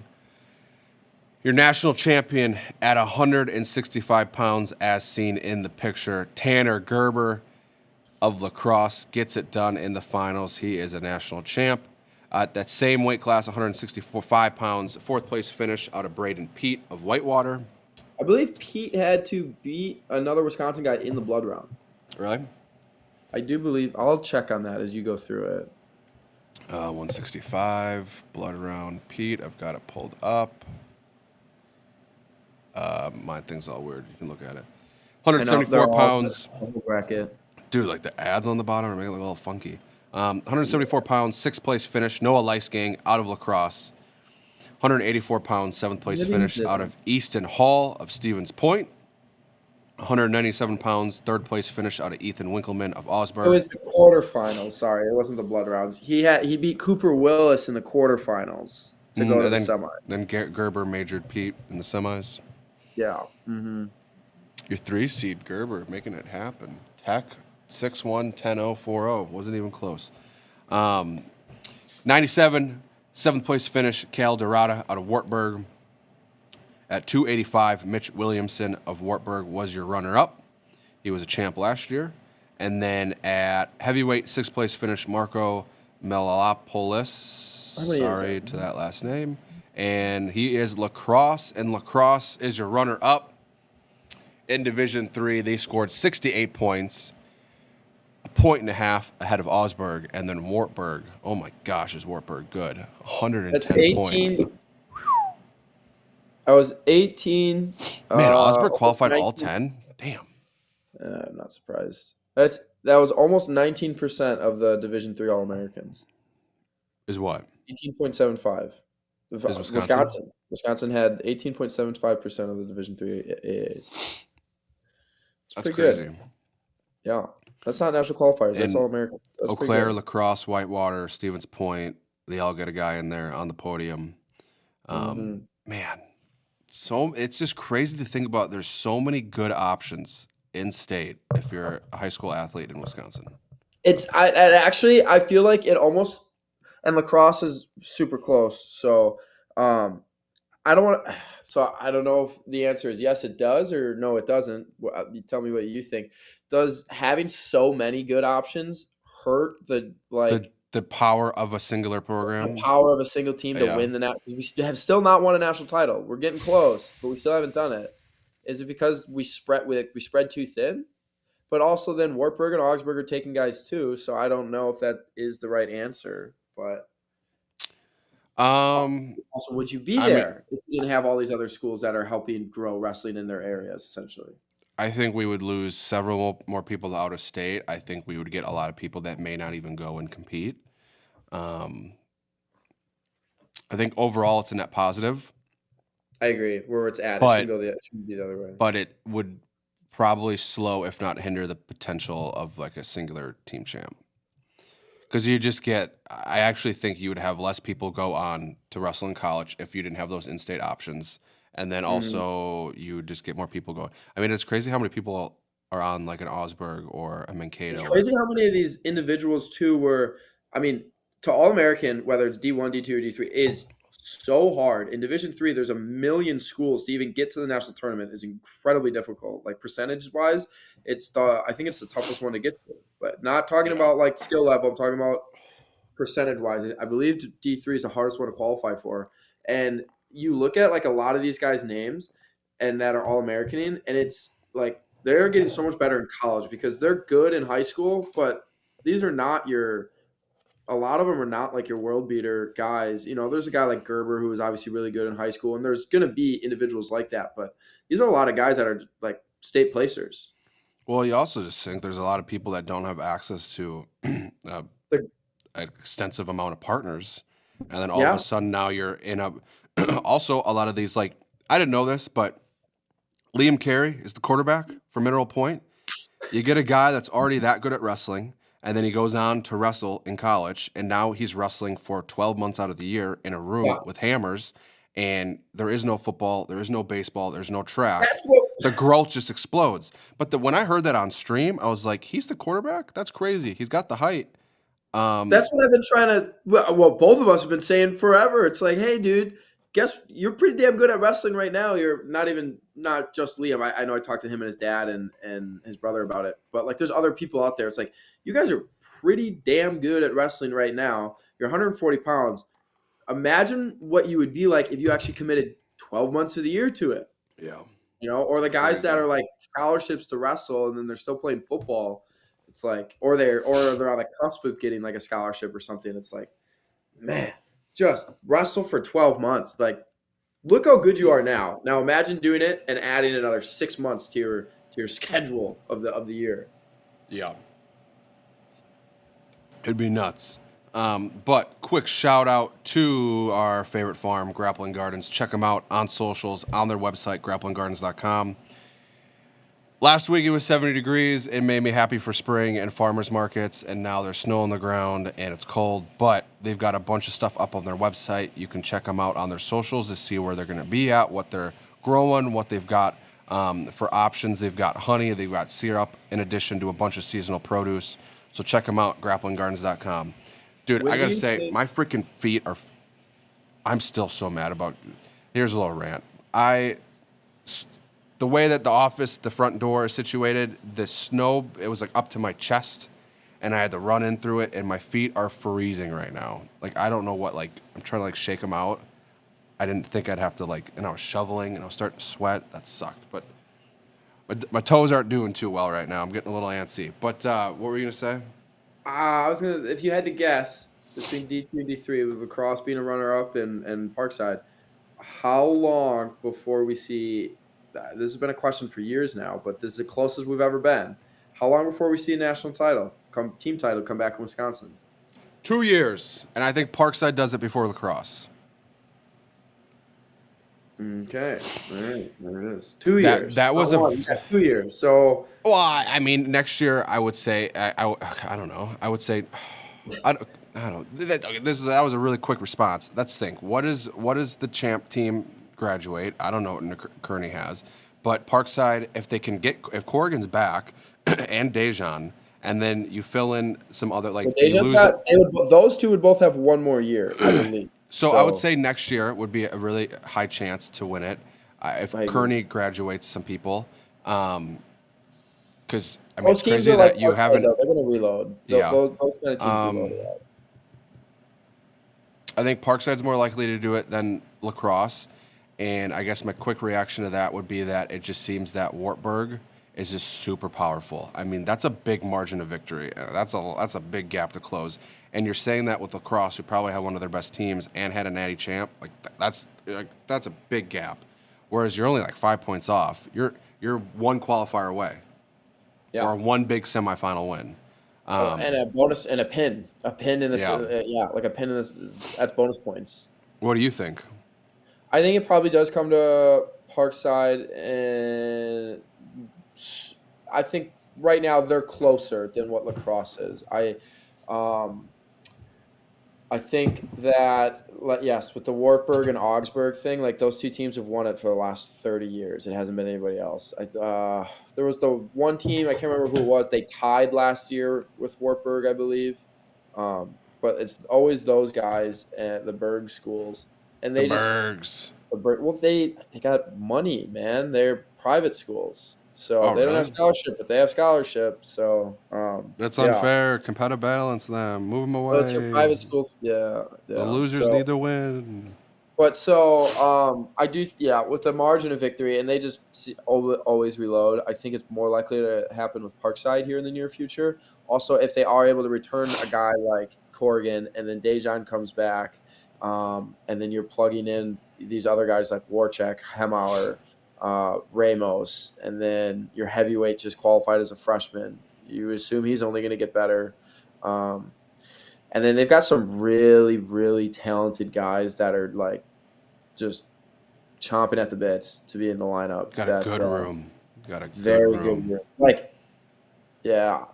Your national champion at 165 pounds, as seen in the picture, Tanner Gerber of La Crosse gets it done in the finals. He is a national champ. That same weight class, 165 pounds, fourth place finish out of Braden Pete of Whitewater. I believe Pete had to beat another Wisconsin guy in the blood round. Really? I do believe. I'll check on that as you go through it. 165, blood round Pete. I've got it pulled up. My thing's all weird. You can look at it. 174 pounds. Bracket. Dude, like the ads on the bottom are making it look a little funky. 174 pounds, sixth place finish. Noah Leisgang out of La Crosse. 184 pounds, seventh place finish out of Easton Hall of Stevens Point. 197 pounds, third place finish out of Ethan Winkleman of Augsburg. It was the quarterfinals. Sorry, it wasn't the blood rounds. He beat Cooper Willis in the quarterfinals to go to the semi. Then Gerber majored Pete in the semis. Yeah. Your 3 seed Gerber making it happen. Tech 6-1, 10-0, 4-0. Wasn't even close. 97, seventh place finish, Cal Dorada out of Wartburg. At 285, Mitch Williamson of Wartburg was your runner-up. He was a champ last year. And then at heavyweight, sixth place finish, Marco Melopoulos. Sorry to that last name. And he is La Crosse, and La Crosse is your runner-up. In Division III, they scored 68 points, a point and a half ahead of Augsburg, and then Wartburg. Oh my gosh, is Wartburg good? 110 That's 18. points. I was 18. Man, Augsburg almost qualified 19. all 10? Damn. I'm not surprised. That's That was almost 19% of the Division III All-Americans. Is what? 18.75. Is Wisconsin? Wisconsin had 18.75% of the Division III AAs. It's That's pretty good. crazy. Yeah. That's not national qualifiers. That's And All-Americans. That's Eau pretty Claire, good. Lacrosse, Whitewater, Stevens Point, they all get a guy in there on the podium. Hmm. Man, so it's just crazy to think about. There's so many good options in state if you're a high school athlete in Wisconsin. I feel like it almost, and lacrosse is super close. So um I don't want so I don't know if the answer is yes it does or no it doesn't. You tell me what you think. Does having so many good options hurt The power of a singular the program. power of a single team to Yeah. win the national? We have still not won a national title. We're getting close, but we still haven't done it. Is it because we spread too thin? But also then Wartburg and Augsburg are taking guys too, so I don't know if that is the right answer. But Um, also, would you be I mean, there if you didn't have all these other schools that are helping grow wrestling in their areas, essentially? I think we would lose several more people out of state. I think we would get a lot of people that may not even go and compete. Um, I think overall it's a net positive, I agree. Where it's at, but it shouldn't be the other way. it would probably slow, if not hinder, the potential of like a singular team champ. Because you just get, I actually think you would have less people go on to wrestle in college if you didn't have those in-state options, and then Mhm. also you would just get more people going. I mean, it's crazy how many people are on like an Augsburg or a It's Mankato. crazy how many of these individuals too were. I mean, to All American, whether it's D1, D2, or D3, is so hard. In Division Three, there's a million schools to even get to the national tournament is incredibly difficult. Like percentage wise, I think it's the toughest one to get to. But not talking Yeah. about like skill level. I'm talking about percentage wise. I believe D3 is the hardest one to qualify for. And you look at like a lot of these guys' names and that are all Americaning, and it's like they're getting so much better in college because they're good in high school, but these are not your a lot of them are not like your world beater guys. You know, there's a guy like Gerber who is obviously really good in high school, and there's going to be individuals like that, but these are a lot of guys that are like state placers. Well, you also just think there's a lot of people that don't have access to uh, Like, an extensive amount of partners, and then all of a yeah, sudden now you're in a. Also, a lot of these like I didn't know this, but Liam Carey is the quarterback for Mineral Point. You get a guy that's already that good at wrestling, and then he goes on to wrestle in college, and now he's wrestling for 12 months out of the year in a room yeah. with hammers, and there is no football, there is no baseball, there's no track. That's what The growth just explodes. But when I heard that on stream, I was like, he's the quarterback? That's crazy. He's got the height. Um, That's what I've been trying to. Well, both of us have been saying forever. It's like, hey, dude, guess you're pretty damn good at wrestling right now. You're not just Liam. I know I talked to him and his dad and his brother about it, but like, there's other people out there. It's like you guys are pretty damn good at wrestling right now. You're 140 pounds. Imagine what you would be like if you actually committed 12 months of the year to it. yeah, You know, or the guys that crazy. are like scholarships to wrestle and then they're still playing football. It's like, or they're on the cusp of getting like a scholarship or something. It's like, man, just wrestle for 12 months. Like, look how good you are now. Now imagine doing it and adding another 6 months to your schedule of the year. Yeah. It'd be nuts. But quick shout out to our favorite farm, Grappling Gardens. Check them out on socials, on their website, grapplinggardens.com. Last week it was 70 degrees. It made me happy for spring and farmers markets, and now there's snow on the ground and it's cold, but they've got a bunch of stuff up on their website. You can check them out on their socials to see where they're going to be at, what they're growing, what they've got for options. They've got honey, they've got syrup, in addition to a bunch of seasonal produce. So check them out, grapplinggardens.com. Dude, I When do got to you say, think? my freaking feet are. I'm still so mad about. Here's a little rant. I the way that the office, the front door is situated, the snow, it was like up to my chest, and I had to run in through it, and my feet are freezing right now. Like, I don't know what, like, I'm trying to, like, shake them out. I didn't think I'd have to, like, and I was shoveling, and I was starting to sweat. That sucked. But my toes aren't doing too well right now. I'm getting a little antsy. But what were you going to say? I was gonna, if you had to guess between D2 and D3 with lacrosse being a runner up and Parkside, how long before we see? This has been a question for years now, but this is the closest we've ever been. How long before we see a national title, team title, come back in Wisconsin? 2 years, and I think Parkside does it before lacrosse. Okay, all right, there it is. 2 years, That not was a one. Yeah, 2 years. So well. I mean, next year I would say I don't know. I would say I don't. Okay, that was a really quick response. Let's think. What is the champ team graduate? I don't know what Kearney has, but Parkside, if Corrigan's back and Dejan, and then you fill in some other well, you Dejan's lose. got. Those two would both have one more year, I believe. So I would So say next year would be a really high chance to win it if I agree. Kearney graduates some people. Because I mean, Those it's teams crazy are like that you outside haven't. though. They're going to reload. Yeah, Those kind of teams reload a lot. I think Parkside's more likely to do it than lacrosse. And I guess my quick reaction to that would be that it just seems that Wartburg is just super powerful. I mean, that's a big margin of victory. That's a big gap to close. And you're saying that with lacrosse, who probably had one of their best teams and had a natty champ, that's a big gap. Whereas you're only like 5 points off. You're one qualifier away, Yeah. or one big semifinal win. And a bonus and a pin in this. Yeah. Like a pin in this. That's bonus points. What do you think? I think it probably does come to Parkside, and I think right now they're closer than what lacrosse is. I think that yes, with the Wartburg and Augsburg thing, like those two teams have won it for the last 30 years. It hasn't been anybody else. There was the one team, I can't remember who it was. They tied last year with Wartburg, I believe. But it's always those guys at the Berg schools, and they Bergs. well, they got money, man. They're private schools, so they don't have scholarship, but they have scholarship. So that's unfair. Competitive balance them. Move them away. Well, it's your private school. Yeah. The losers need to win. But so I do, with the margin of victory, and they just always reload. I think it's more likely to happen with Parkside here in the near future. Also, if they are able to return a guy like Corrigan, and then Dejan comes back, and then you're plugging in these other guys like Warchek, Hemauer, Ramos, and then your heavyweight just qualified as a freshman. You assume he's only going to get better. And then they've got some really, really talented guys that are like just chomping at the bits to be in the lineup. Got a good room. Got a very good room. Like, yeah.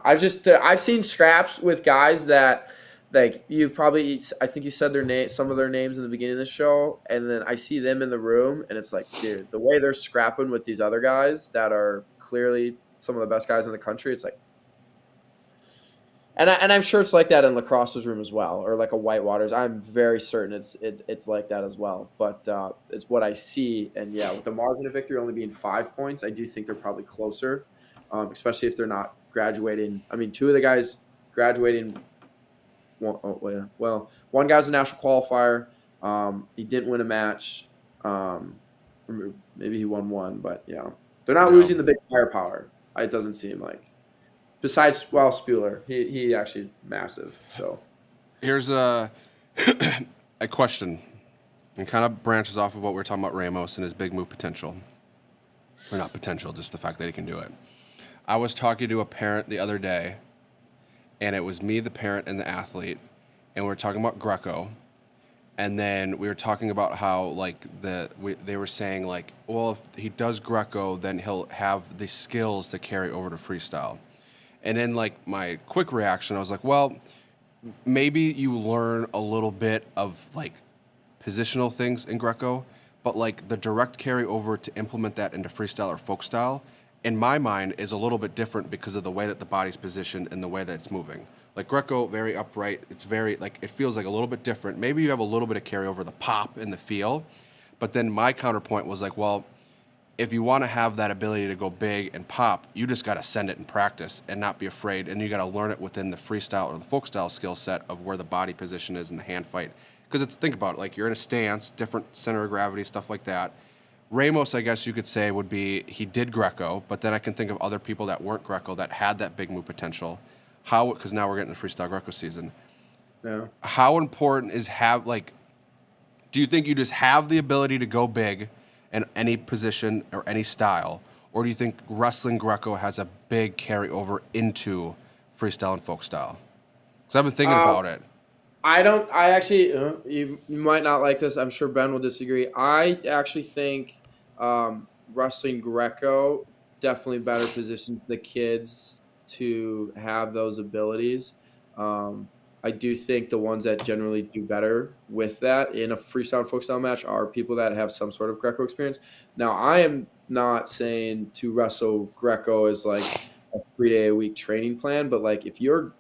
I've seen scraps with guys that like I think you said some of their names in the beginning of the show, and then I see them in the room, and it's like, dude, the way they're scrapping with these other guys that are clearly some of the best guys in the country, it's like. And I'm sure it's like that in lacrosse's room as well, or like a Whitewater's. I'm very certain it's like that as well. But it's what I see, and with the margin of victory only being 5 points, I do think they're probably closer, especially if they're not graduating. I mean, two of the guys graduating. One guy's a national qualifier. He didn't win a match. Maybe he won one, but they're not losing the big firepower. It doesn't seem like. Besides, Spuler, he actually massive. So here's a question, and kind of branches off of what we were talking about Ramos and his big move potential, or not potential, just the fact that he can do it. I was talking to a parent the other day, and it was me, the parent, and the athlete, and we were talking about Greco, and then we were talking about how they were saying like, well, if he does Greco, then he'll have the skills to carry over to freestyle. And then, like, my quick reaction, I was like, well, maybe you learn a little bit of, like, positional things in Greco, but, like, the direct carry over to implement that into freestyle or folk style, in my mind, is a little bit different because of the way that the body's positioned and the way that it's moving. Like, Greco, very upright. It's very, like, it feels like a little bit different. Maybe you have a little bit of carry over the pop and the feel, but then my counterpoint was like, well, if you want to have that ability to go big and pop, you just got to send it in practice and not be afraid. And you got to learn it within the freestyle or the folk style skill set of where the body position is in the hand fight. Because think about it, like you're in a stance, different center of gravity, stuff like that. Ramos, I guess you could say, would be he did Greco, but then I can think of other people that weren't Greco that had that big move potential. Because now we're getting the freestyle Greco season. Yeah. How important is do you think you just have the ability to go big in any position or any style, or do you think wrestling Greco has a big carryover into freestyle and folk style? Because I've been thinking Uh, about it. I don't. I actually, you might not like this. I'm sure Ben will disagree. I actually think wrestling Greco definitely better positions the kids to have those abilities. Um, I do think the ones that generally do better with that in a freestyle folk style match are people that have some sort of Greco experience. Now, I am not saying to wrestle Greco is like a 3 day a week training plan, but like if you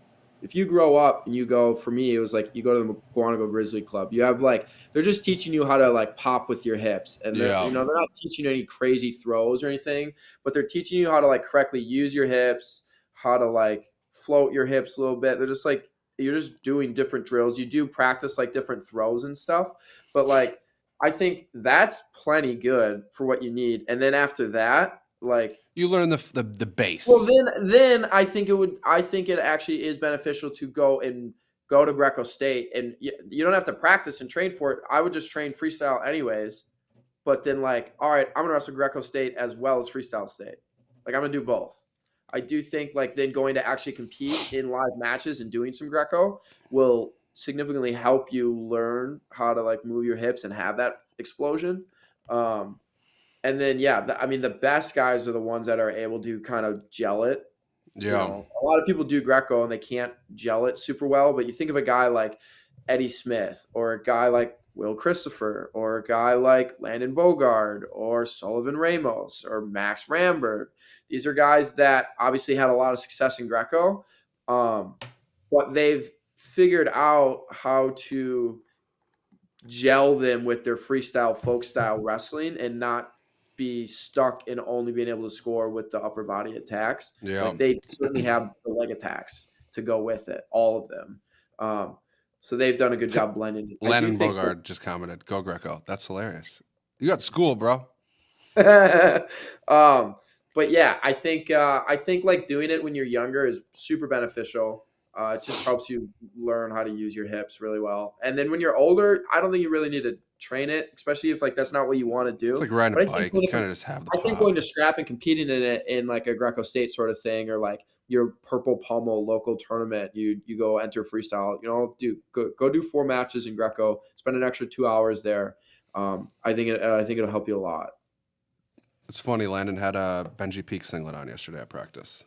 grow up and you go, for me, it was like you go to the Guanago Grizzly Club. You have like they're just teaching you how to like pop with your hips, and Yeah. they're not teaching you any crazy throws or anything, but they're teaching you how to like correctly use your hips, how to like float your hips a little bit. They're just like you're just doing different drills. You do practice like different throws and stuff, but like I think that's plenty good for what you need. And then after that, like You learn the well, base. then I think it would. I think it actually is beneficial to go to Greco State, and you don't have to practice and train for it. I would just train freestyle anyways. But then, like, all right, I'm gonna wrestle Greco State as well as freestyle state. Like, I'm gonna do both. I do think like then going to actually compete in live matches and doing some Greco will significantly help you learn how to like move your hips and have that explosion. Um, and then, yeah, I mean, the best guys are the ones that are able to kind of gel it. You Yeah. know, a lot of people do Greco and they can't gel it super well. But you think of a guy like Eddie Smith or a guy like Will Christopher or a guy like Landon Bogard or Sullivan Ramos or Max Rambert. These are guys that obviously had a lot of success in Greco, but they've figured out how to gel them with their freestyle folk style wrestling and not be stuck in only being able to score with the upper body attacks. Yeah. Like they certainly have the leg attacks to go with it, all of them. So they've done a good job blending it. I do Landon think Bogard just commented, "Go Greco." That's hilarious. You got school, bro. but yeah, I think like doing it when you're younger is super beneficial. It just helps you learn how to use your hips really well. And then when you're older, I don't think you really need to train it, especially if like that's not what you want to It's do. like riding a But I think bike. You kind of just have the I think pop. going to scrap and competing in it in like a Greco State sort of thing, or like your Purple Pummel local tournament, you go enter freestyle. You know, go do 4 matches in Greco. Spend an extra 2 hours there. I think it'll help you a lot. It's funny. Landon had a Benji Peak singlet on yesterday at practice.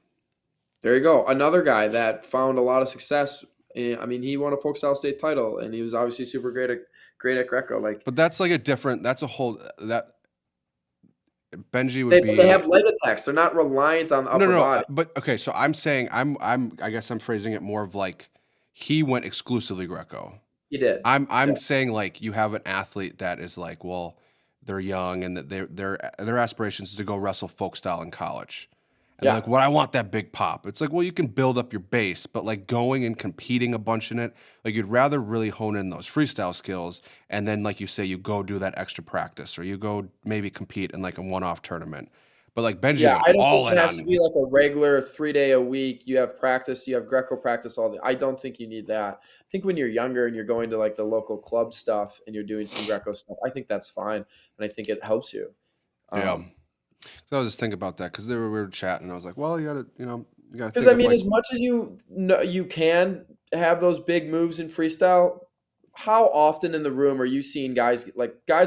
There you go. Another guy that found a lot of success. I mean, he won a folk style state title, and he was obviously super great at Greco. Like But that's like a different. That's a whole that Benji would they be. have leg attacks. They're not reliant on the No, upper no, no. body. But okay, so I'm saying I guess I'm phrasing it more of like he went exclusively Greco. He did. I'm Yeah. saying like you have an athlete that is like, well, they're young and that their aspirations is to go wrestle folk style in college. And they're Yeah. like, well, I want that big pop. It's like, well, you can build up your base, but like going and competing a bunch in it, like you'd rather really hone in those freestyle skills. And then, like you say, you go do that extra practice or you go maybe compete in like a one-off tournament. But like Benji Yeah, went I don't all think in it has to on, be like a regular 3 day a week. You have practice, you have Greco practice all the. I don't think you need that. I think when you're younger and you're going to like the local club stuff and you're doing some Greco stuff, I think that's fine, and I think it helps you. yeah. Um, So I was just thinking about that because we were chatting and I was like, well, you gotta Because think I of mean, like, as much as you know, you can have those big moves in freestyle. How often in the room are you seeing guys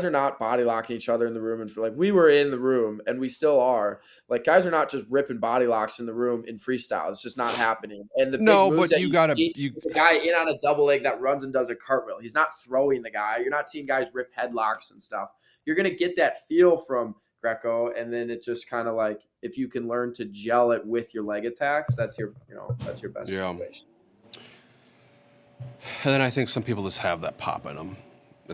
are not body locking each other in the room and for like we were in the room and we still are like guys are not just ripping body locks in the room in freestyle. It's just not happening. And the big no, moves but that you you gotta, see, the guy in on a double leg that runs and does a cartwheel. He's not throwing the guy. You're not seeing guys rip headlocks and stuff. You're gonna get that feel from Greco, and then it just kind of like if you can learn to gel it with your leg attacks, that's your best yeah. situation. And then I think some people just have that pop in them.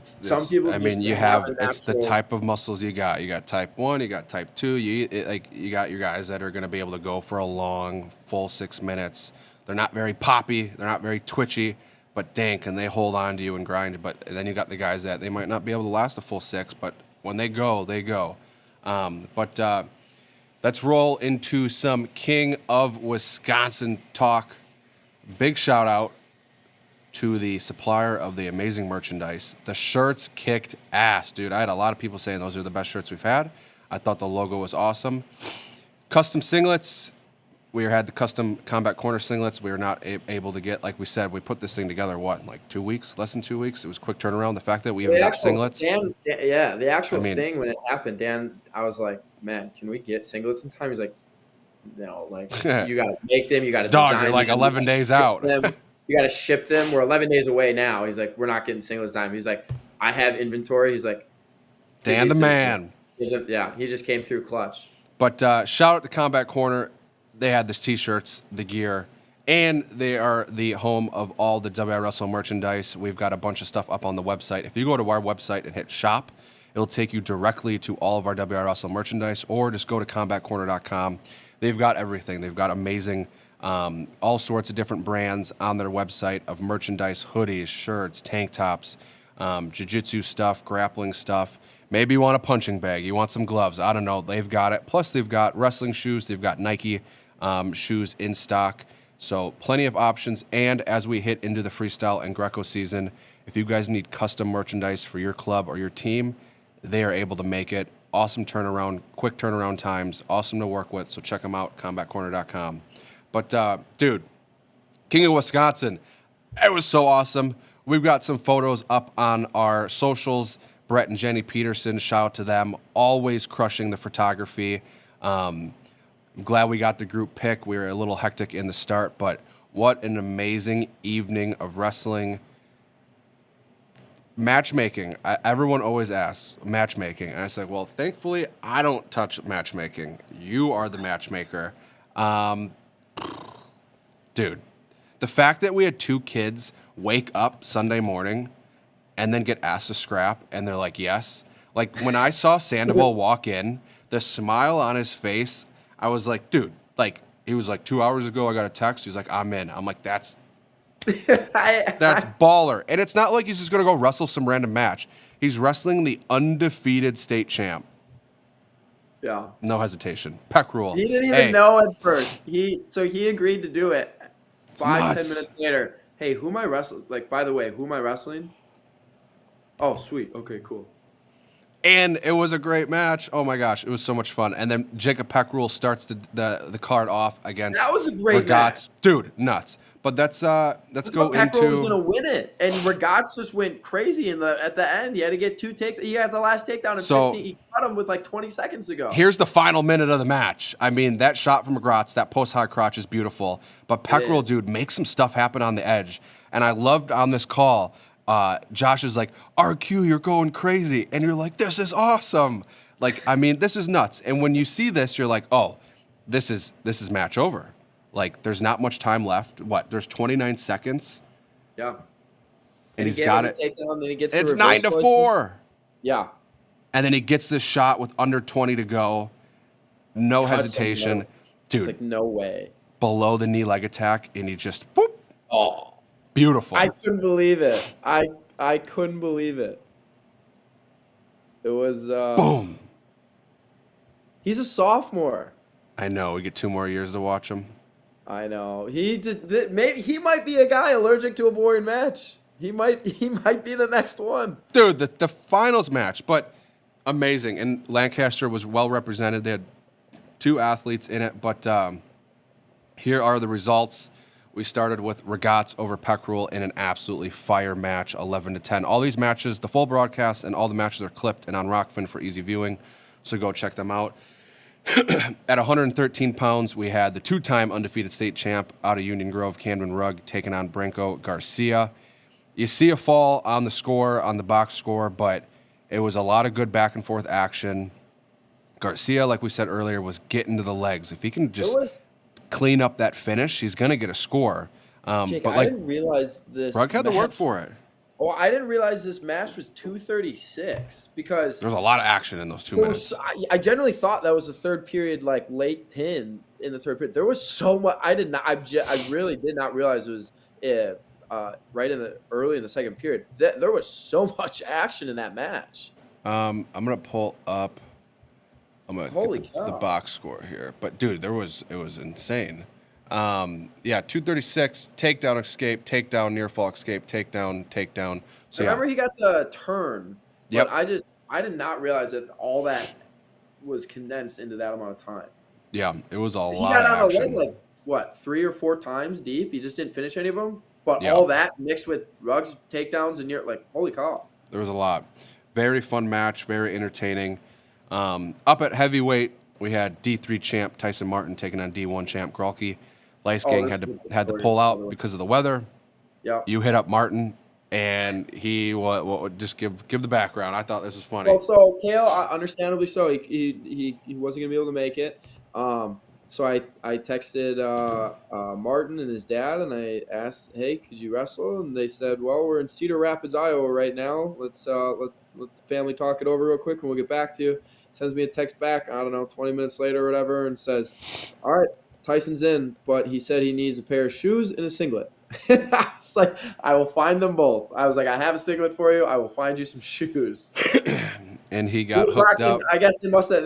Some people I just mean, you have have, a it's the natural. type of muscles you got. You got type 1, you got type 2. You got your guys that are going to be able to go for a long, full 6 minutes. They're not very poppy, they're not very twitchy, but dang, can they hold on to you and grind. And then you got the guys that they might not be able to last a full 6, but when they go, they go. Let's roll into some King of Wisconsin talk. Big shout out to the supplier of the amazing merchandise. The shirts kicked ass, dude. I had a lot of people saying those are the best shirts we've had. I thought the logo was awesome. Custom singlets. We had the custom combat corner singlets. We were not able to get, like we said, we put this thing together, what, in like 2 weeks? Less than 2 weeks? It was quick turnaround. The fact that we even got singlets. The actual I mean- thing when it happened, Dan, I was like, man, can we get singlets in time? He's like, no, like, you got to make them. You got to Dog, design you're like them, 11 days out. You got to ship them. We're 11 days away now. He's like, we're not getting singlets time. He's like, I have inventory. He's like, Dan the man. Yeah, he just came through clutch. But shout out to Combat Corner. They had this T-shirts, the gear, and they are the home of all the WIwrestle merchandise. We've got a bunch of stuff up on the website. If you go to our website and hit shop, it'll take you directly to all of our WIwrestle merchandise, or just go to combatcorner.com. They've got everything. They've got amazing, all sorts of different brands on their website of merchandise, hoodies, shirts, tank tops, jiu-jitsu stuff, grappling stuff. Maybe you want a punching bag. You want some gloves. I don't know. They've got it. Plus, they've got wrestling shoes. They've got Nike shoes in stock. So plenty of options. And as we hit into the freestyle and Greco season, if you guys need custom merchandise for your club or your team, they are able to make it. Awesome turnaround, quick turnaround times, awesome to work with. So check them out, combatcorner.com. But, dude, King of Wisconsin, it was so awesome. We've got some photos up on our socials. Brett and Jenny Peterson, shout out to them, always crushing the photography. I'm glad we got the group pick. We were a little hectic in the start, but what an amazing evening of wrestling. Matchmaking. Everyone always asks, matchmaking. And I said, well, thankfully, I don't touch matchmaking. You are the matchmaker. Dude, the fact that we had 2 kids wake up Sunday morning and then get asked to scrap, and they're like, yes. Like, when I saw Sandoval walk in, the smile on his face, I was like, dude, like, he was like, 2 hours ago, I got a text. He's like, I'm in. I'm like, that's baller. And it's not like he's just going to go wrestle some random match. He's wrestling the undefeated state champ. Yeah. No hesitation. Peck rule. He didn't even know at first. So he agreed to do it. It's 10 nuts. minutes later. Hey, who am I wrestling? Like, by the way, who am I wrestling? Oh, sweet. Okay, cool. And it was a great match. Oh my gosh, it was so much fun. And then Jacob Peckrell starts the card off against. That was a great match, dude. Nuts. But let's go into. Peckrell was gonna win it, and Regatz just went crazy at the end. He had to get 2 take. He had the last takedown in 15. He cut him with like 20 seconds to go. Here's the final minute of the match. I mean, that shot from Regatz, that post high crotch is beautiful. But Peckrell, dude, makes some stuff happen on the edge. And I loved on this call. Josh is like, RQ, you're going crazy. And you're like, this is awesome. Like, I mean, this is nuts. And when you see this, you're like, oh, this is match over. Like, there's not much time left. What? There's 29 seconds. Yeah. And he's got it. Takedown, then he gets it's 9-4. Yeah. And then he gets this shot with under 20 to go. No hesitation. Dude. It's like, no way. Below the knee leg attack, and he just, boop. Oh. Beautiful. I couldn't believe it. I couldn't believe it. It was boom. He's a sophomore. I know. We get 2 more years to watch him. I know. Maybe he might be a guy allergic to a boring match. He might be the next one. Dude, the finals match, but amazing. And Lancaster was well represented. They had 2 athletes in it, but here are the results. We started with Regatz over Peckrell in an absolutely fire match, 11-10. All these matches, the full broadcast and all the matches are clipped and on Rokfin for easy viewing, so go check them out. At 113 pounds, we had the 2-time undefeated state champ out of Union Grove, Camden Rugg, taking on Branko Garcia. You see a fall on the score, on the box score, but it was a lot of good back and forth action. Garcia, like we said earlier, was getting to the legs. If he can just clean up that finish, he's going to get a score. Jake, but I didn't realize this. Rugg had to work for it. Oh, I didn't realize this match was 2:36 because there was a lot of action in those 2 minutes. I generally thought that was a third period, like late pin in the third period. There was so much. I really did not realize it was right early in the second period. There was so much action in that match. I'm gonna pull up. I'm gonna get the box score here, but dude, it was insane. 236, takedown, escape, takedown, near fall, escape, takedown. So remember he got the turn. Yep. But I did not realize that all that was condensed into that amount of time. Yeah, it was a 'Cause he lot got of on the leg action. like what 3 or 4 times deep. He just didn't finish any of them. But Yeah, all that mixed with Ruggs takedowns, and you're like, holy cow! there was a lot. Very fun match, very entertaining. Up at heavyweight, we had D3 champ Tyson Martin taking on D1 champ Grolke. Lice Oh, Gang this is a good had to story, pull by the out way. because of the weather. Yeah. You hit up Martin, and he what just give the background. I thought this was Well, funny. so Kale, understandably so, he wasn't gonna be able to make it. So I texted Martin and his dad, and I asked, "Hey, could you wrestle?" And they said, "Well, we're in Cedar Rapids, Iowa, right now. Let the family talk it over real quick, and we'll get back to you." Sends me a text back. I don't know, 20 minutes later or whatever, and says, "All right, Tyson's in, but he said he needs a pair of shoes and a singlet." I was like, I will find them both. I was like, I have a singlet for you. I will find you some shoes. And he He got was hooked rocking. up. I guess they must have.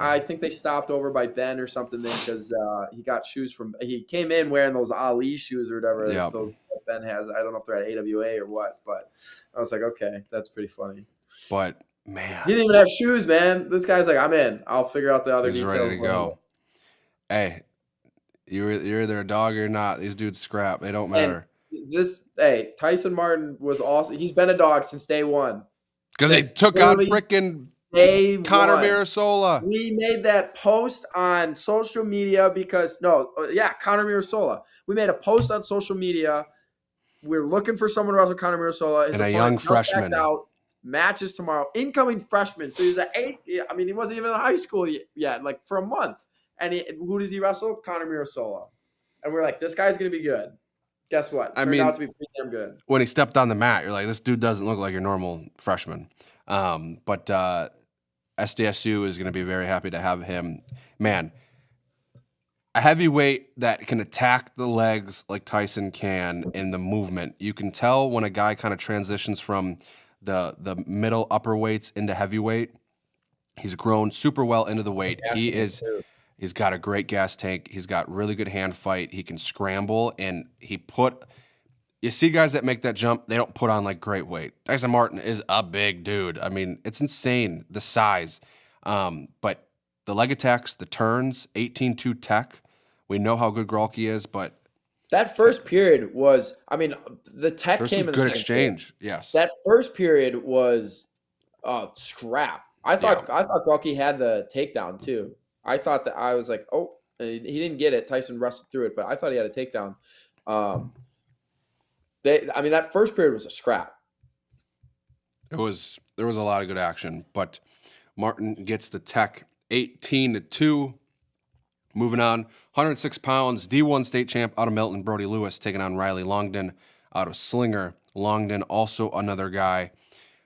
I think they stopped over by Ben or something then because he got shoes from. He came in wearing those Ali shoes or whatever. Yeah, Those that Ben has. I don't know if they're at AWA or what, but I was like, okay, that's pretty funny. but He man, didn't even have shoes, man. This guy's like, I'm in. I'll figure out the other he's ready to details later. go. Hey, you're either a dog or not. These dudes scrap. They don't And matter. Tyson Martin was awesome. He's been a dog since day one. Because they Since took on literally freaking day Connor one. Mirasola. We made that post on social media because Connor Mirasola. We made a post on social media. We're looking for someone to wrestle Connor Mirasola. His And a young opponent just backed freshman. out. Matches tomorrow. Incoming freshman. So he's at 8th. I mean, he wasn't even in high school yet, like for a month. And who does he wrestle? Connor Mirasola. And we're like, this guy's gonna be good. Guess what? I Turned out mean, to be pretty damn good. when he stepped on the mat, you're like, this dude doesn't look like your normal freshman. But SDSU is going to be very happy to have him. Man, a heavyweight that can attack the legs like Tyson can in the movement. You can tell when a guy kind of transitions from the middle upper weights into heavyweight. He's grown super well into the weight. He's got a great gas tank. He's got really good hand fight. He can scramble, and you see guys that make that jump, they don't put on like great weight. Tyson Martin is a big dude. I mean, it's insane, the size. But the leg attacks, the turns, 18-2 tech. We know how good Grolke is, but That first period was, I mean, the tech there's came some in the good second period. exchange. Yes. That first period was scrap. I Yeah. thought Rocky had the takedown too. I was like, oh, he didn't get it. Tyson wrestled through it, but I thought he had a takedown. That first period was a scrap. There was a lot of good action, but Martin gets the tech 18-2. Moving on, 106 pounds, D1 state champ out of Milton, Brody Lewis, taking on Riley Longden out of Slinger. Longden, also another guy.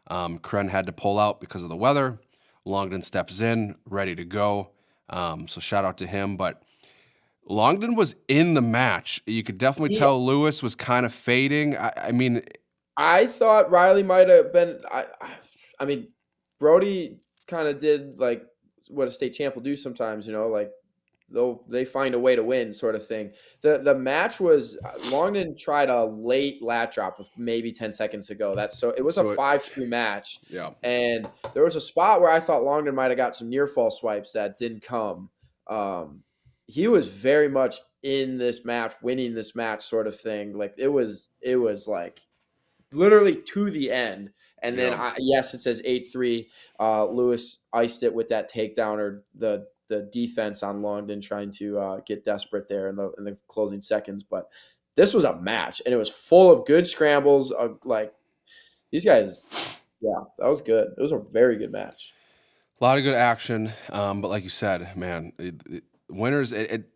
Kren had to pull out because of the weather. Longden steps in, ready to go. So shout out to him. But Longden was in the match. You could definitely tell Lewis was kind of fading. I thought Riley might have been. I mean, Brody kind of did like what a state champ will do sometimes. Like they find a way to win, sort of thing. The match was Longden tried a late lat drop with maybe 10 seconds to go. It was a 5-2 match. Yeah. And there was a spot where I thought Longden might have got some near fall swipes that didn't come. He was very much in this match, winning this match, sort of thing. Like it was like literally to the end. And then yes, it says 8-3. Lewis iced it with that takedown or the defense on Longden trying to get desperate there in the closing seconds. But this was a match, and it was full of good scrambles. Like these guys, yeah, that was good. It was a very good match. A lot of good action, but like you said, man, winners.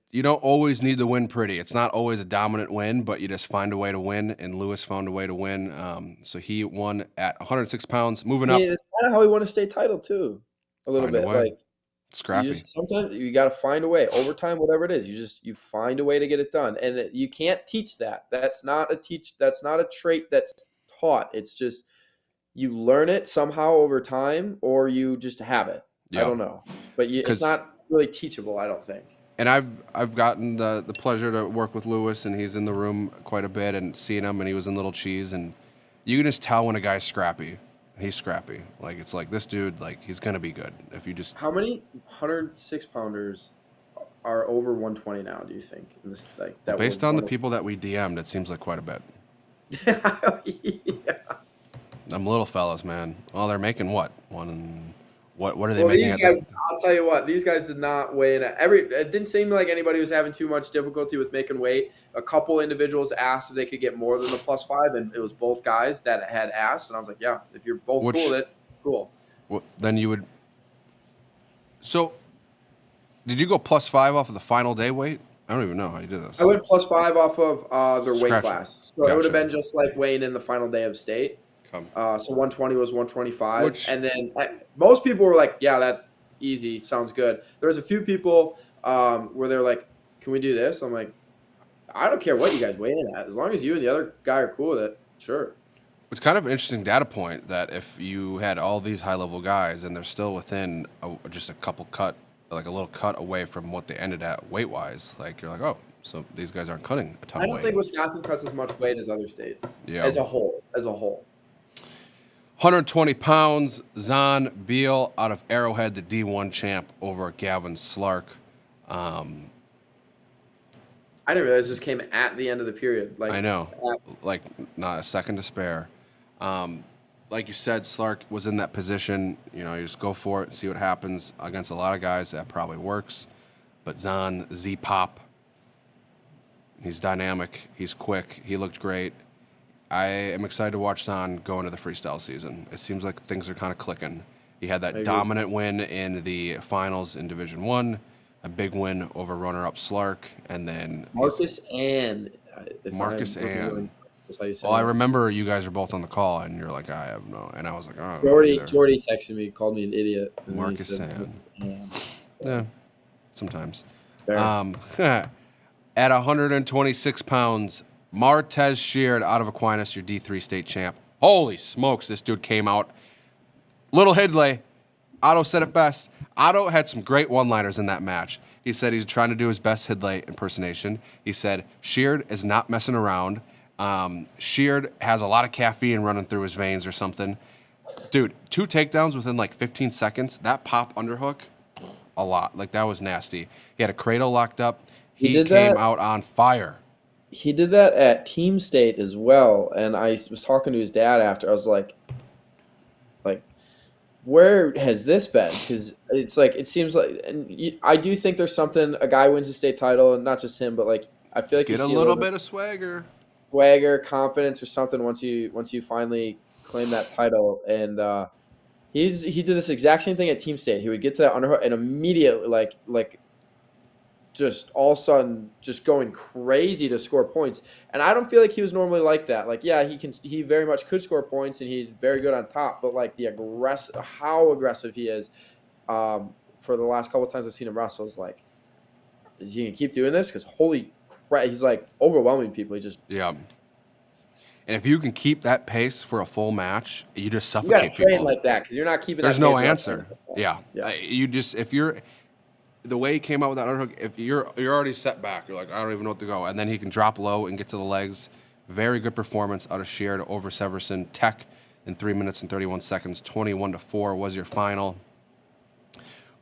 You don't always need to win pretty. It's not always a dominant win, but you just find a way to win, and Lewis found a way to win. So he won at 106 pounds. Moving up. It's kind of how he won a state title too, a little bit. Like scrappy. Sometimes you got to find a way. Overtime, whatever it is, you find a way to get it done, and you can't teach that. That's not a trait that's taught. It's just you learn it somehow over time, or you just have it. Yeah. I don't know, but it's not really teachable. I don't think. And I've gotten the pleasure to work with Lewis, and he's in the room quite a bit, and seeing him, and he was in Little Cheese, and you can just tell when a guy's scrappy. He's scrappy. Like it's like this dude, like he's gonna be good if you just. How many 106 pounders are over 120 now? Do you think in this that Based would on the want people that we DM'd, it seems like quite a bit. to? Yeah. Them little fellas, man. Well, they're making what? What are they Well, making these at guys, the I'll tell you what, these guys did not weigh in. It didn't seem like anybody was having too much difficulty with making weight. A couple individuals asked if they could get more than the +5, and it was both guys that had asked. And I was like, yeah, if you're both cool which with it, cool. then you would. So, did you go +5 off of the final day weight? I don't even know how you did this. I went +5 off of their weight Scratch it. class. So it would have Gotcha. been just like weighing in the final day of state. Come. So 120 was 125. Which And then most people were like, yeah, that easy. Sounds good. There was a few people where they're like, can we do this? I'm like, I don't care what you guys weigh in at. As long as you and the other guy are cool with it, sure. It's kind of an interesting data point that if you had all these high-level guys and they're still within just a couple like a little cut away from what they ended at weight-wise, like you're like, oh, so these guys aren't cutting a ton I of don't weight. think Wisconsin cuts as much weight as other states. Yeah. As a whole. 120 pounds, Zahn Beal out of Arrowhead, the D1 champ over Gavin Slark. I didn't realize this came at the end of the period. I know, like not a second to spare. Like you said, Slark was in that position. You know, you just go for it and see what happens. Against a lot of guys, that probably works. But Zahn, Z-Pop, he's dynamic. He's quick. He looked great. I am excited to watch Zahn go into the freestyle season. It seems like things are kind of clicking. He had that dominant win in the finals in Division One, a big win over runner-up Slark, and then Marcus and. That's how you say Well, I it. remember you guys were both on the call, and you're like, I have no, and I was like, oh, Jordy texted me, called me an idiot. And then he Marcus said, and. So, Yeah, sometimes. fair. At 126 pounds, Martez Sheard out of Aquinas, your D3 state champ. Holy smokes, this dude came out. Little Hidley. Otto said it best. Otto had some great one-liners in that match. He said he's trying to do his best Hidley impersonation. He said Sheard is not messing around. Sheard has a lot of caffeine running through his veins or something. Dude, 2 takedowns within like 15 seconds. That pop underhook, a lot. Like, that was nasty. He had a cradle locked up. He came out on fire. He did that at Team State as well, and I was talking to his dad after. I was like, where has this been? Because it's like, it seems like, and I do think there's something. A guy wins a state title, and not just him, but like I feel like Get you a see little bit of swagger, confidence, or something once you finally claim that title. And he did this exact same thing at Team State. He would get to that underhook and immediately like just all of a sudden just going crazy to score points. And I don't feel like he was normally like that. Like, yeah, he very much could score points, and he's very good on top, but like how aggressive he is for the last couple of times I've seen him wrestle is like, is he gonna keep doing this? Because holy crap, he's like overwhelming people. He just yeah. And if you can keep that pace for a full match, you just you gotta suffocate train people. like that because you're not keeping. There's that no pace answer. Yeah. If you're the way he came out with that underhook, if you're already set back, you're like, I don't even know what to go. And then he can drop low and get to the legs. Very good performance out of Sheard over Severson. Tech in 3 minutes and 31 seconds. 21-4 was your final.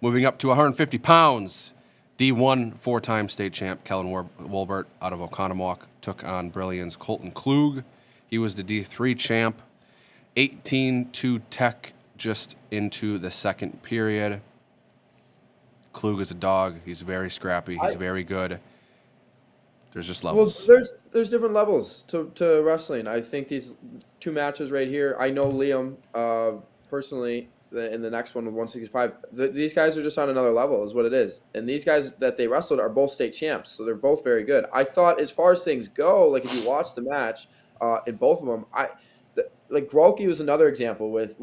Moving up to 150 pounds, D1 4-time state champ Kellen Wolbert out of Oconomowoc took on Brilliant's Colton Klug. He was the D3 champ. 18-2 Tech just into the second period. Klug is a dog. He's very scrappy. He's very good. There's just levels. Well, there's different levels to wrestling. I think these 2 matches right here, I know Liam personally in the next one with 165. These guys are just on another level is what it is. And these guys that they wrestled are both state champs, so they're both very good. I thought as far as things go, like if you watch the match in both of them, like Grolke was another example with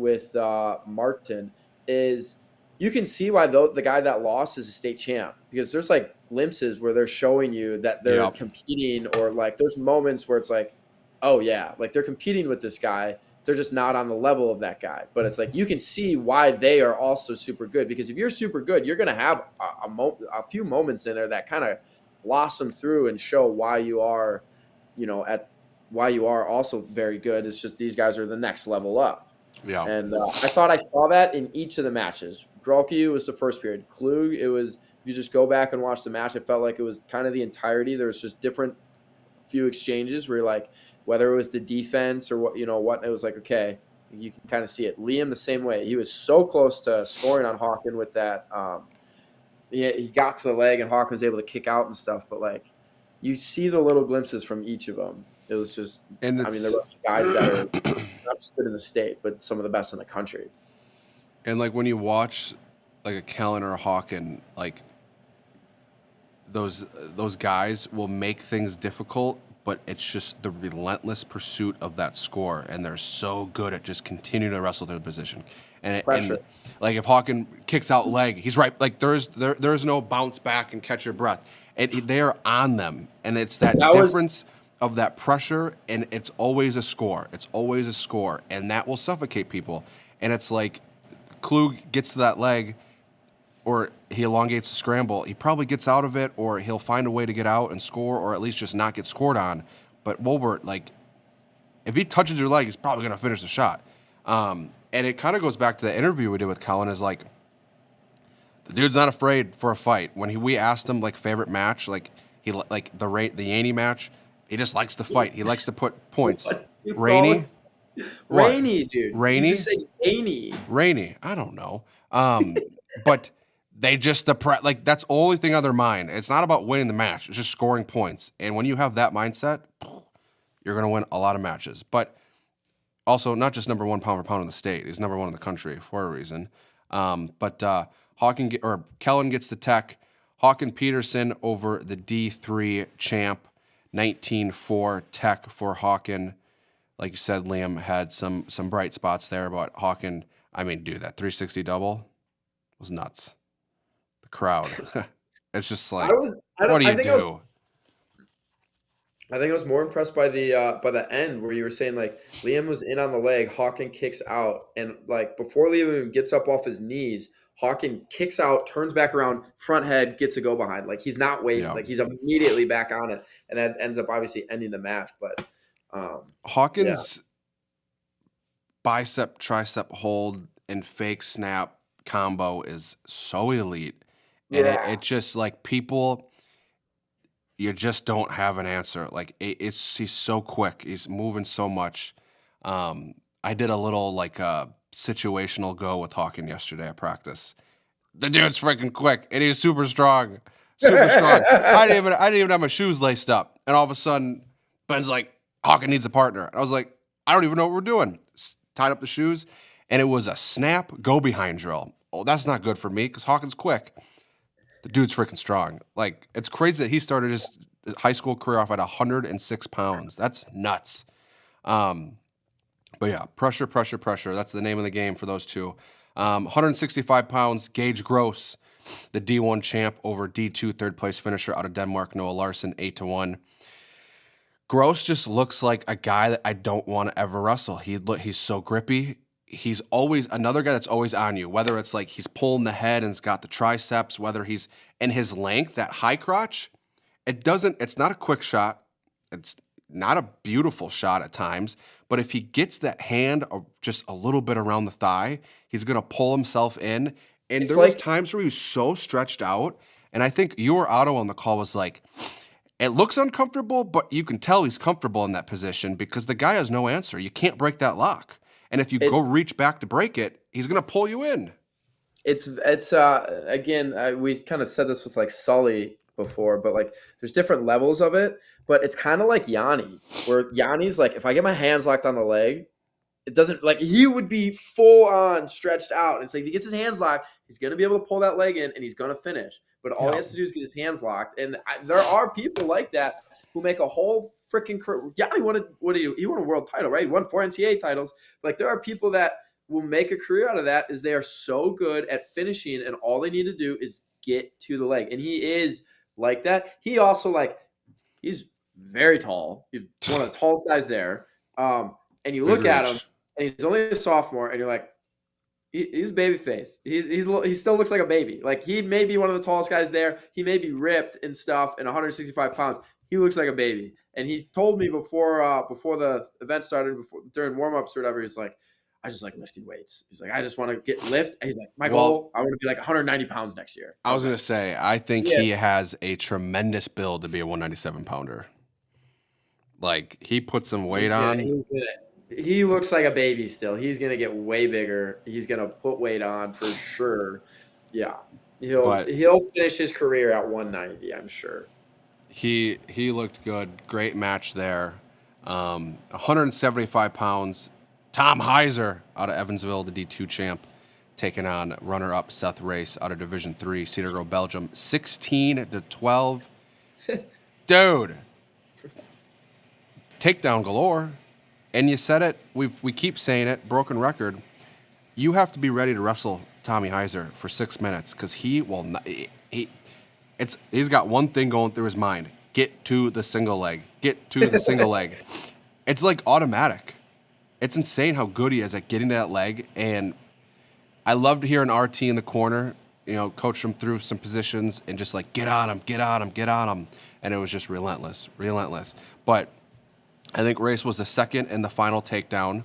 Martin is – you can see why the guy that lost is a state champ because there's like glimpses where they're showing you that they're competing, or like there's moments where it's like, oh yeah, like they're competing with this guy. They're just not on the level of that guy. But it's like you can see why they are also super good, because if you're super good, you're going to have a few moments in there that kind of blossom through and show why you are, why you are also very good. It's just these guys are the next level up. And I thought I saw that in each of the matches. Grolke was the first period. Klug, it was if you just go back and watch the match, it felt like it was kind of the entirety. There was just different few exchanges where like whether it was the defense or what it was like, okay, you can kind of see it. Liam the same way. He was so close to scoring on Hawken with that. He got to the leg and Hawken was able to kick out and stuff, but like you see the little glimpses from each of them. It was just, And I mean, there were guys that are not just good in the state, but some of the best in the country. And like when you watch like a Kellen or a Hawken, like those guys will make things difficult, but it's just the relentless pursuit of that score, and they're so good at just continuing to wrestle their position. And like if Hawken kicks out leg, he's right. Like there's no bounce back and catch your breath. They are on them, and it's that difference of that pressure, and it's always a score. It's always a score, and that will suffocate people. And it's like Klug gets to that leg, or he elongates the scramble. He probably gets out of it, or he'll find a way to get out and score, or at least just not get scored on. But Wolbert, like, if he touches your leg, he's probably going to finish the shot. And it kind of goes back to the interview we did with Kellen, is like, the dude's not afraid for a fight. When we asked him, like, favorite match, like, he like the Yaney match, he just likes to fight. He likes to put points. Rainy, dude. Rainy, you just say Yaney. Rainy. I don't know. But they just like that's the only thing on their mind. It's not about winning the match. It's just scoring points. And when you have that mindset, you're going to win a lot of matches. But also not just number one pound for pound in the state. He's number one in the country for a reason. But Kellen gets the tech. Hawken Peterson over the D3 champ. 19-4 tech for Hawken. Like you said, Liam had some bright spots there, but Hawken, I mean, dude, that 360 double was nuts. The crowd. It's just like, what do you do? I think I was more impressed by the end where you were saying like Liam was in on the leg, Hawken kicks out, and like before Liam even gets up off his knees, Hawken kicks out, turns back around, front head, gets a go behind. Like he's not waiting, like he's immediately back on it, and that ends up obviously ending the match. But Hawken's bicep tricep hold and fake snap combo is so elite, and it just like people. You just don't have an answer. Like he's so quick. He's moving so much. I did a little like situational go with Hawken yesterday at practice. The dude's freaking quick and he's super strong. Super strong. I didn't even have my shoes laced up. And all of a sudden, Ben's like, Hawken needs a partner. And I was like, I don't even know what we're doing. Tied up the shoes, and it was a snap go behind drill. Oh, that's not good for me because Hawken's quick. The dude's freaking strong. Like, it's crazy that he started his high school career off at 106 pounds. That's nuts. But yeah, pressure. That's the name of the game for those two. 165 pounds, Gage Gross, the D1 champ over D2 third place finisher out of Denmark, Noah Larson, 8-1. Gross just looks like a guy that I don't want to ever wrestle. He's so grippy. He's always another guy that's always on you, whether it's like he's pulling the head and he's got the triceps, whether he's in his length, that high crotch. It's not a quick shot. It's not a beautiful shot at times, but if he gets that hand just a little bit around the thigh, he's going to pull himself in. And there was times where he was so stretched out. And I think your Otto on the call was like, it looks uncomfortable, but you can tell he's comfortable in that position because the guy has no answer. You can't break that lock. And if you go reach back to break it, he's going to pull you in. It's again, we kind of said this with like Sully before, but like there's different levels of it. But it's kind of like Yanni, where Yanni's like, if I get my hands locked on the leg, it doesn't like he would be full on stretched out. And it's like if he gets his hands locked, he's going to be able to pull that leg in and he's going to finish. But all he has to do is get his hands locked. And there are people like that who make a whole freaking career. Yanni he won a world title, right? He won 4 NCAA titles. Like there are people that will make a career out of that is they are so good at finishing and all they need to do is get to the leg. And he is like that. He also he's very tall. He's one of the tallest guys there. And you look at him and he's only a sophomore and you're like, he's baby face. He still looks like a baby. Like he may be one of the tallest guys there. He may be ripped and stuff and 165 pounds. He looks like a baby. And he told me before the event started, during warm-ups or whatever, he's like, I just like lifting weights. He's like, I just want to get lift. And he's like, my Well, goal, I want to be like 190 pounds next year. I was like, gonna say, I think yeah. he has a tremendous build to be a 197 pounder. Like he put some weight on. He looks like a baby still. He's gonna get way bigger. He's gonna put weight on for sure. Yeah, But he'll finish his career at 190. I'm sure. he looked good. Great match there. 175 pounds. Tom Heiser out of Evansville, the D2 champ, taking on runner-up Seth Race out of Division 3, Cedar Grove, Belgium, 16-12. Dude, takedown galore. And you said it. We keep saying it. Broken record. You have to be ready to wrestle Tommy Heiser for 6 minutes because he will not. He's got one thing going through his mind: get to the single leg. Get to the single leg. It's like automatic. It's insane how good he is at getting to that leg. And I loved hearing RT in the corner, coach him through some positions and just like, get on him, get on him, get on him. And it was just relentless. But I think Race was the second in the final takedown,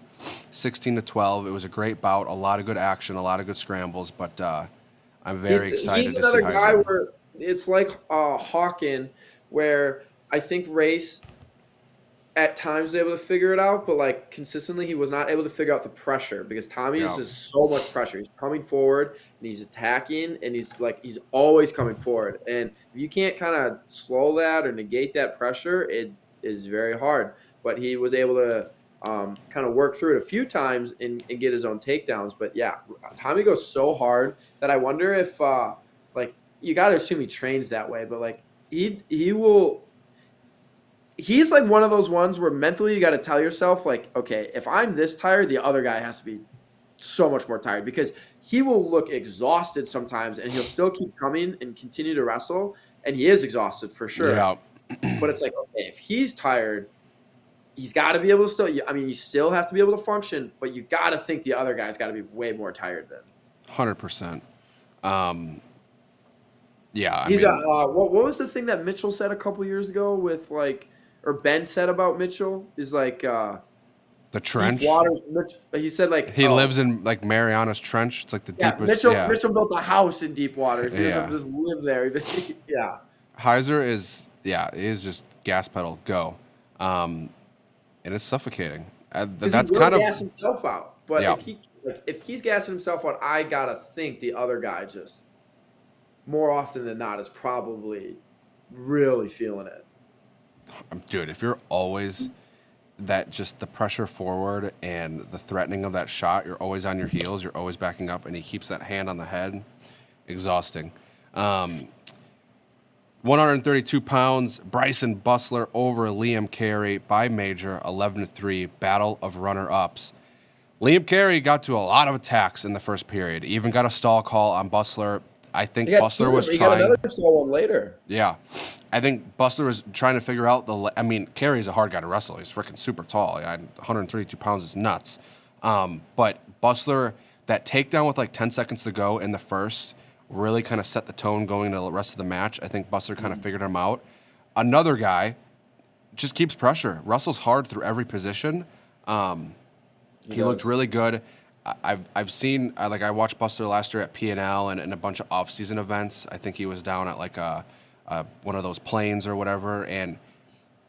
16-12. It was a great bout, a lot of good action, a lot of good scrambles. But I'm very excited to see He's another guy Heiser. where it's like Hawken, where I think Race at times able to figure it out, but like consistently he was not able to figure out the pressure because Tommy is just so much pressure. He's coming forward and he's attacking and he's always coming forward. And if you can't kind of slow that or negate that pressure, it is very hard. But he was able to kind of work through it a few times and get his own takedowns. But yeah, Tommy goes so hard that I wonder if you got to assume he trains that way, but like he will. He's like one of those ones where mentally you got to tell yourself, like, okay, if I'm this tired, the other guy has to be so much more tired because he will look exhausted sometimes and he'll still keep coming and continue to wrestle. And he is exhausted for sure. Yeah. But it's like, okay, if he's tired, he's got to be able to still, you still have to be able to function, but you got to think the other guy's got to be way more tired than. 100%. Yeah. What was the thing that Mitchell said a couple years ago with or Ben said about Mitchell is like the trench. Deep waters. He said he lives in like Mariana's Trench. It's like the deepest. Mitchell built a house in deep waters. He doesn't just live there. Yeah. Heiser is just gas pedal go, and it's suffocating. That's he kind of gas himself out. But if he's gassing himself out, I gotta think the other guy just more often than not is probably really feeling it. Dude, if you're always that just the pressure forward and the threatening of that shot, you're always on your heels, you're always backing up, and he keeps that hand on the head. Exhausting. 132 pounds, Bryson Bustler over Liam Carey by major, 11-3, battle of runner-ups. Liam Carey got to a lot of attacks in the first period, even got a stall call on Bustler. I think Bustler was trying. He got another stall one later. Yeah. I think Bustler was trying to figure out Carey's a hard guy to wrestle. He's freaking super tall. 132 pounds is nuts. But Bustler, that takedown with like 10 seconds to go in the first really kind of set the tone going into the rest of the match. I think Bustler kind of figured him out. Another guy just keeps pressure, wrestles hard through every position. He looked really good. I've seen I watched Bustler last year at P&L and a bunch of off-season events. I think he was down at like one of those planes or whatever, and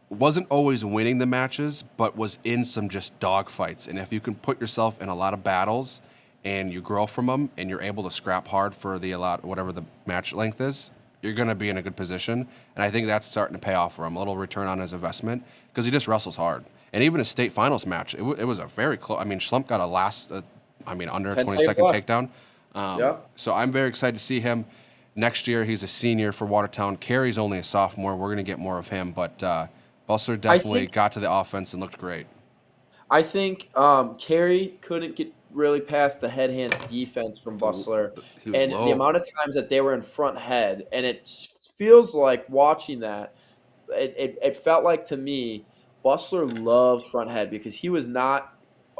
wasn't always winning the matches, but was in some just dog fights. And if you can put yourself in a lot of battles and you grow from them and you're able to scrap hard for whatever the match length is, you're going to be in a good position. And I think that's starting to pay off for him, a little return on his investment because he just wrestles hard. And even a state finals match, it was a very close. I mean, Schlump got a under 20-second takedown. So I'm very excited to see him. Next year, he's a senior for Watertown. Carey's only a sophomore. We're going to get more of him. But Bustler definitely got to the offense and looked great. I think Carey couldn't get really past the head-hand defense from Bustler. And the amount of times that they were in front head. And it feels like watching that, it felt like to me, Bustler loves front head because he was not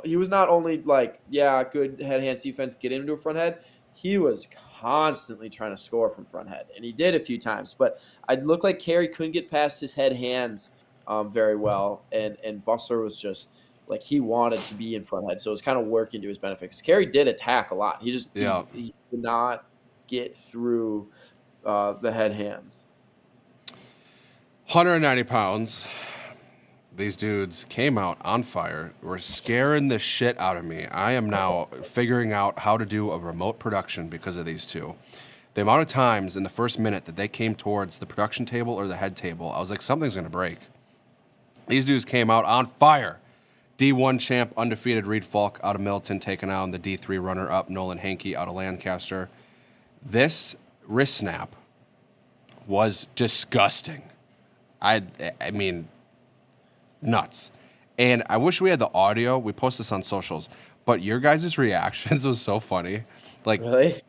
only like, good head-hands defense, get into a front head. He was constantly trying to score from front head, and he did a few times. But it looked like Carey couldn't get past his head hands very well, and Bustler was just like he wanted to be in front head, so it was kind of working to his benefit. Because Kerry did attack a lot. He just he could not get through the head hands. 190 pounds. These dudes came out on fire, were scaring the shit out of me. I am now figuring out how to do a remote production because of these two. The amount of times in the first minute that they came towards the production table or the head table, I was like, something's going to break. These dudes came out on fire. D1 champ, undefeated Reed Falk out of Milton, taking on the D3 runner-up Nolan Hankey out of Lancaster. This wrist snap was disgusting. I mean, nuts. And I wish we had the audio. We post this on socials. But your guys' reactions was so funny. Like, Really?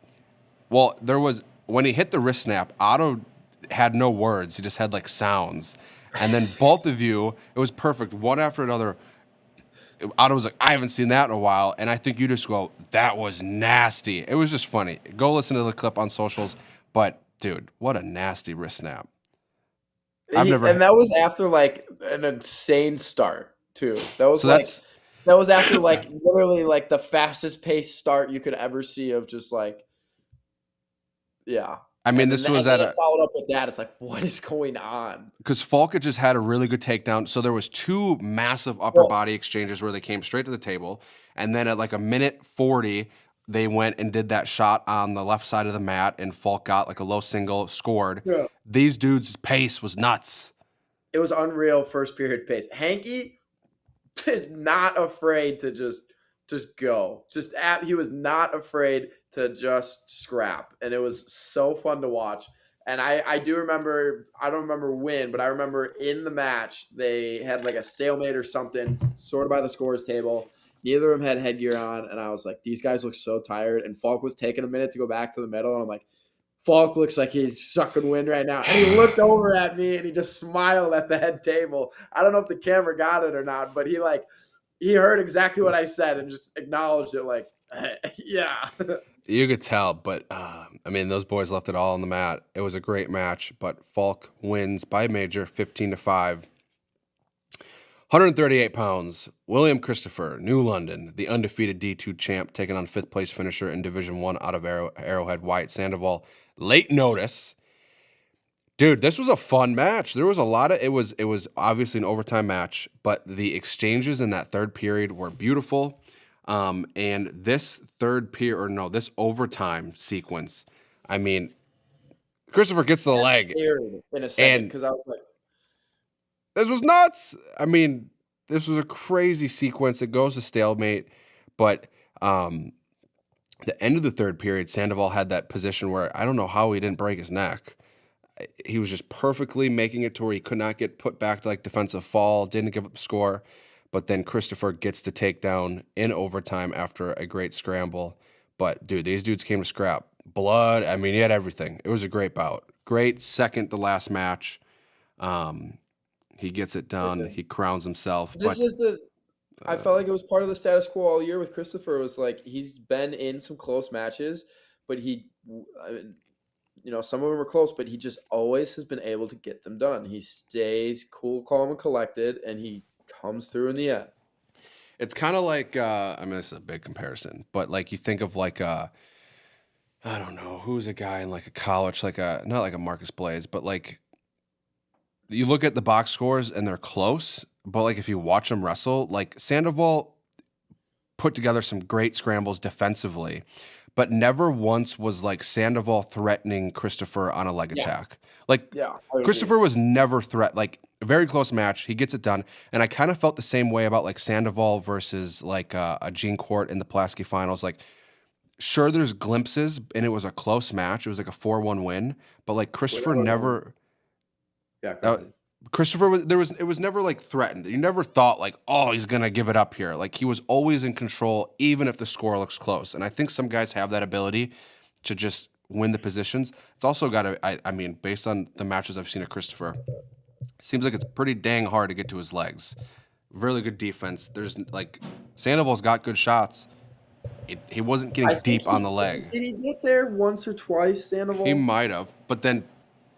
Well, there was, when he hit the wrist snap, Otto had no words. He just had like sounds. And then both of you, it was perfect. One after another. Otto was like, I haven't seen that in a while. And I think you just go, that was nasty. It was just funny. Go listen to the clip on socials. But, dude, what a nasty wrist snap. And that was after like an insane start too. That was that was after like literally like the fastest paced start you could ever see of just like, yeah. I mean, this was at a followed up with that. It's like, what is going on? Because Falk had just had a really good takedown. So there was two massive upper body exchanges where they came straight to the table, and then at like a minute 40, they went and did that shot on the left side of the mat, and Falk got like a low single, scored. Yeah. These dudes' pace was nuts. It was unreal first period pace. Hankey did not afraid to just go. He was not afraid to just scrap. And it was so fun to watch. And I do remember, I don't remember when, but I remember in the match, they had like a stalemate or something, sort of by the scores table. Neither of them had headgear on. And I was like, these guys look so tired. And Falk was taking a minute to go back to the middle. And I'm like, Falk looks like he's sucking wind right now. And he looked over at me and he just smiled at the head table. I don't know if the camera got it or not, but he heard exactly what I said and just acknowledged it like, yeah. You could tell, but I mean, those boys left it all on the mat. It was a great match, but Falk wins by major 15-5. 138 pounds, William Christopher, New London, the undefeated D2 champ, taking on fifth place finisher in Division 1 out of Arrowhead, Wyatt Sandoval. Late notice. Dude, this was a fun match. There was a lot of, it was obviously an overtime match, but the exchanges in that third period were beautiful. And this this overtime sequence, I mean, Christopher gets the leg. In a second, because I was like, this was nuts. I mean, this was a crazy sequence. It goes to stalemate, but the end of the third period, Sandoval had that position where I don't know how he didn't break his neck. He was just perfectly making it to where he could not get put back to like defensive fall, didn't give up the score, but then Christopher gets the takedown in overtime after a great scramble. But dude, these dudes came to scrap. Blood, I mean, he had everything. It was a great bout. Great second to last match. He gets it done. He crowns himself. I felt like it was part of the status quo all year with Christopher. It was like he's been in some close matches, but some of them are close, but he just always has been able to get them done. He stays cool, calm, and collected, and he comes through in the end. It's kind of like, I mean, this is a big comparison, but like you think of like I don't know, who's a guy in like a college, not like a Marcus Blaze, but like, you look at the box scores and they're close, but like if you watch them wrestle, like Sandoval put together some great scrambles defensively, but never once was like Sandoval threatening Christopher on a leg attack. Like Christopher was never like a very close match. He gets it done. And I kind of felt the same way about like Sandoval versus like a Gene Court in the Pulaski finals. Like, sure, there's glimpses and it was a close match. It was like a 4-1 win, but like Christopher never... Yeah, Christopher it was never like threatened. You never thought like, oh, he's gonna give it up here. Like he was always in control, even if the score looks close. And I think some guys have that ability to just win the positions. It's also got to, I mean, based on the matches I've seen of Christopher, seems like it's pretty dang hard to get to his legs. Really good defense. There's like Sandoval's got good shots. He wasn't getting deep on the leg. Did he get there once or twice, Sandoval? He might have, but then.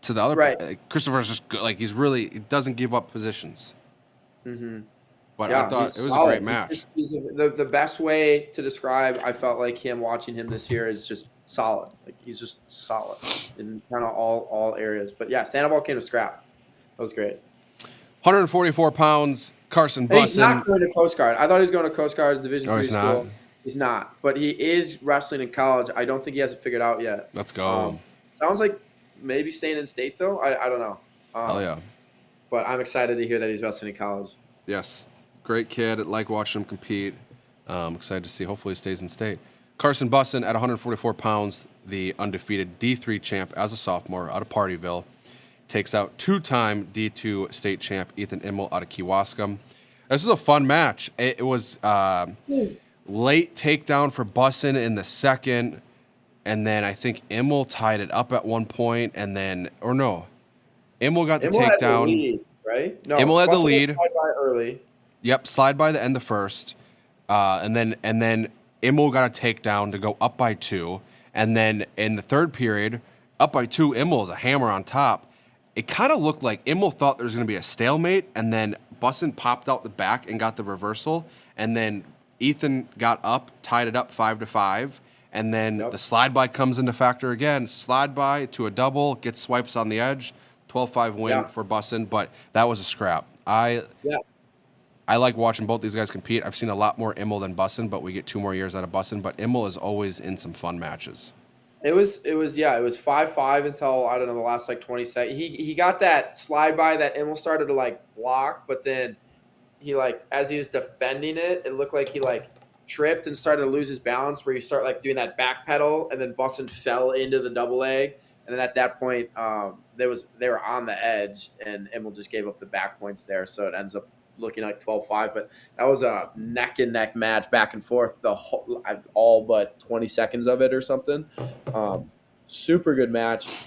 To the other, Christopher's just good. Like he doesn't give up positions. Mm-hmm. But Yeah, I thought he's it was a solid. great match. The best way to describe I felt like him watching him this year is just solid. Like he's just solid in kind of all areas. But yeah, Sandoval came to scrap. That was great. 144 pounds, Carson And he's not Bussin. going to Coast Guard. I thought he was going to Coast Guard's Division Oh, III he's school. not? He's not, but he is wrestling in college. I don't think he has it figured out yet. Let's go. Sounds like maybe staying in state though. I don't know. Hell yeah. But I'm excited to hear that he's wrestling in college. Yes. Great kid. Like watching him compete. Excited to see. Hopefully he stays in state. Carson Bussin at 144 pounds, the undefeated D3 champ as a sophomore out of Partyville. Takes out two-time D2 state champ Ethan Immel out of Kewaskum. This was a fun match. It was late takedown for Bussin in the second, and then I think Immel tied it up at one point, and then Immel got the Immel had the takedown. lead, right? No, Immel had the Bussin was lead. tied by early. Yep, slide by the end of first, and then Immel got a takedown to go up by 2, and then in the third period, up by 2, Immel is a hammer on top. It kind of looked like Immel thought there was going to be a stalemate, and then Bussin popped out the back and got the reversal, and then Ethan got up, tied it up 5-5, and then the slide by comes into factor again. Slide by to a double, gets swipes on the edge, 12-5 win for Bussin, but that was a scrap. I like watching both these guys compete. I've seen a lot more Immel than Bussin, but we get 2 more years out of Bussin. But Immel is always in some fun matches. It was 5-5 until I don't know the last like 20 seconds. He got that slide by that Immel started to like block, but then he like as he was defending it, it looked like he like tripped and started to lose his balance where you start like doing that back pedal, and then Bussin fell into the double leg, and then at that point they were on the edge, and Immel just gave up the back points there, so it ends up looking like 12-5, but that was a neck and neck match back and forth the whole all but 20 seconds of it or something. Super good match.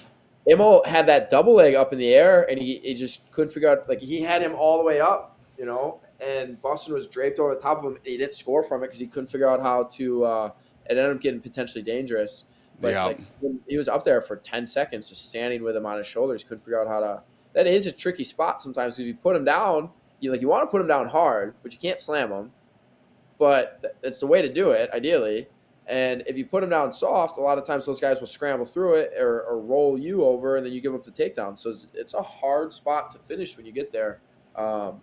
Immel had that double leg up in the air, and he just couldn't figure out, like he had him all the way up, and Bussin was draped over the top of him, and he didn't score from it because he couldn't figure out how to it ended up getting potentially dangerous. But like, he was up there for 10 seconds just standing with him on his shoulders, couldn't figure out how to. That is a tricky spot sometimes because if you put him down, you want to put him down hard, but you can't slam him. But that's the way to do it, ideally. And if you put him down soft, a lot of times those guys will scramble through it or roll you over, and then you give up the takedown. So it's a hard spot to finish when you get there. The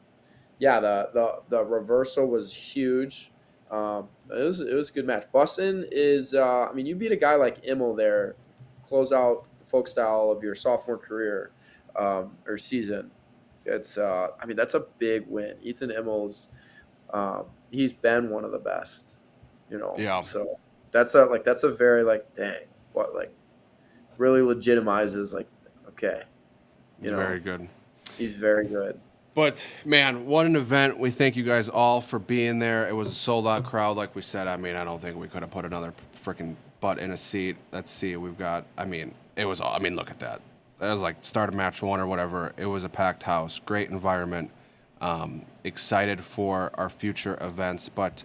reversal was huge. It was a good match. Bussin is, you beat a guy like Immel there, close out the folk style of your sophomore career or season. That's a big win. Ethan Immel's, he's been one of the best, Yeah. So that's a very dang, what really legitimizes okay, very good. He's very good. But man, what an event! We thank you guys all for being there. It was a sold out crowd, like we said. I don't think we could have put another freaking butt in a seat. Let's see, we've got. It was all. Look at that. That was like start of match 1 or whatever. It was a packed house, great environment. Excited for our future events, but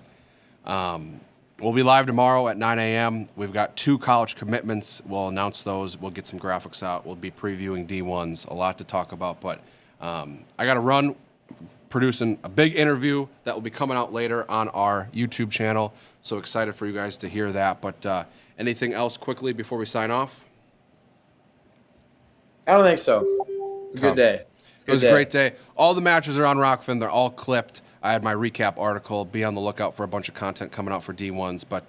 we'll be live tomorrow at 9 a.m. We've got 2 college commitments. We'll announce those. We'll get some graphics out. We'll be previewing D1s. A lot to talk about, but I got to run producing a big interview that will be coming out later on our YouTube channel. So excited for you guys to hear that. But anything else quickly before we sign off? I don't think so. It's a good day. It was a great day. All the matches are on Rokfin. They're all clipped. I had my recap article. Be on the lookout for a bunch of content coming out for D1s. But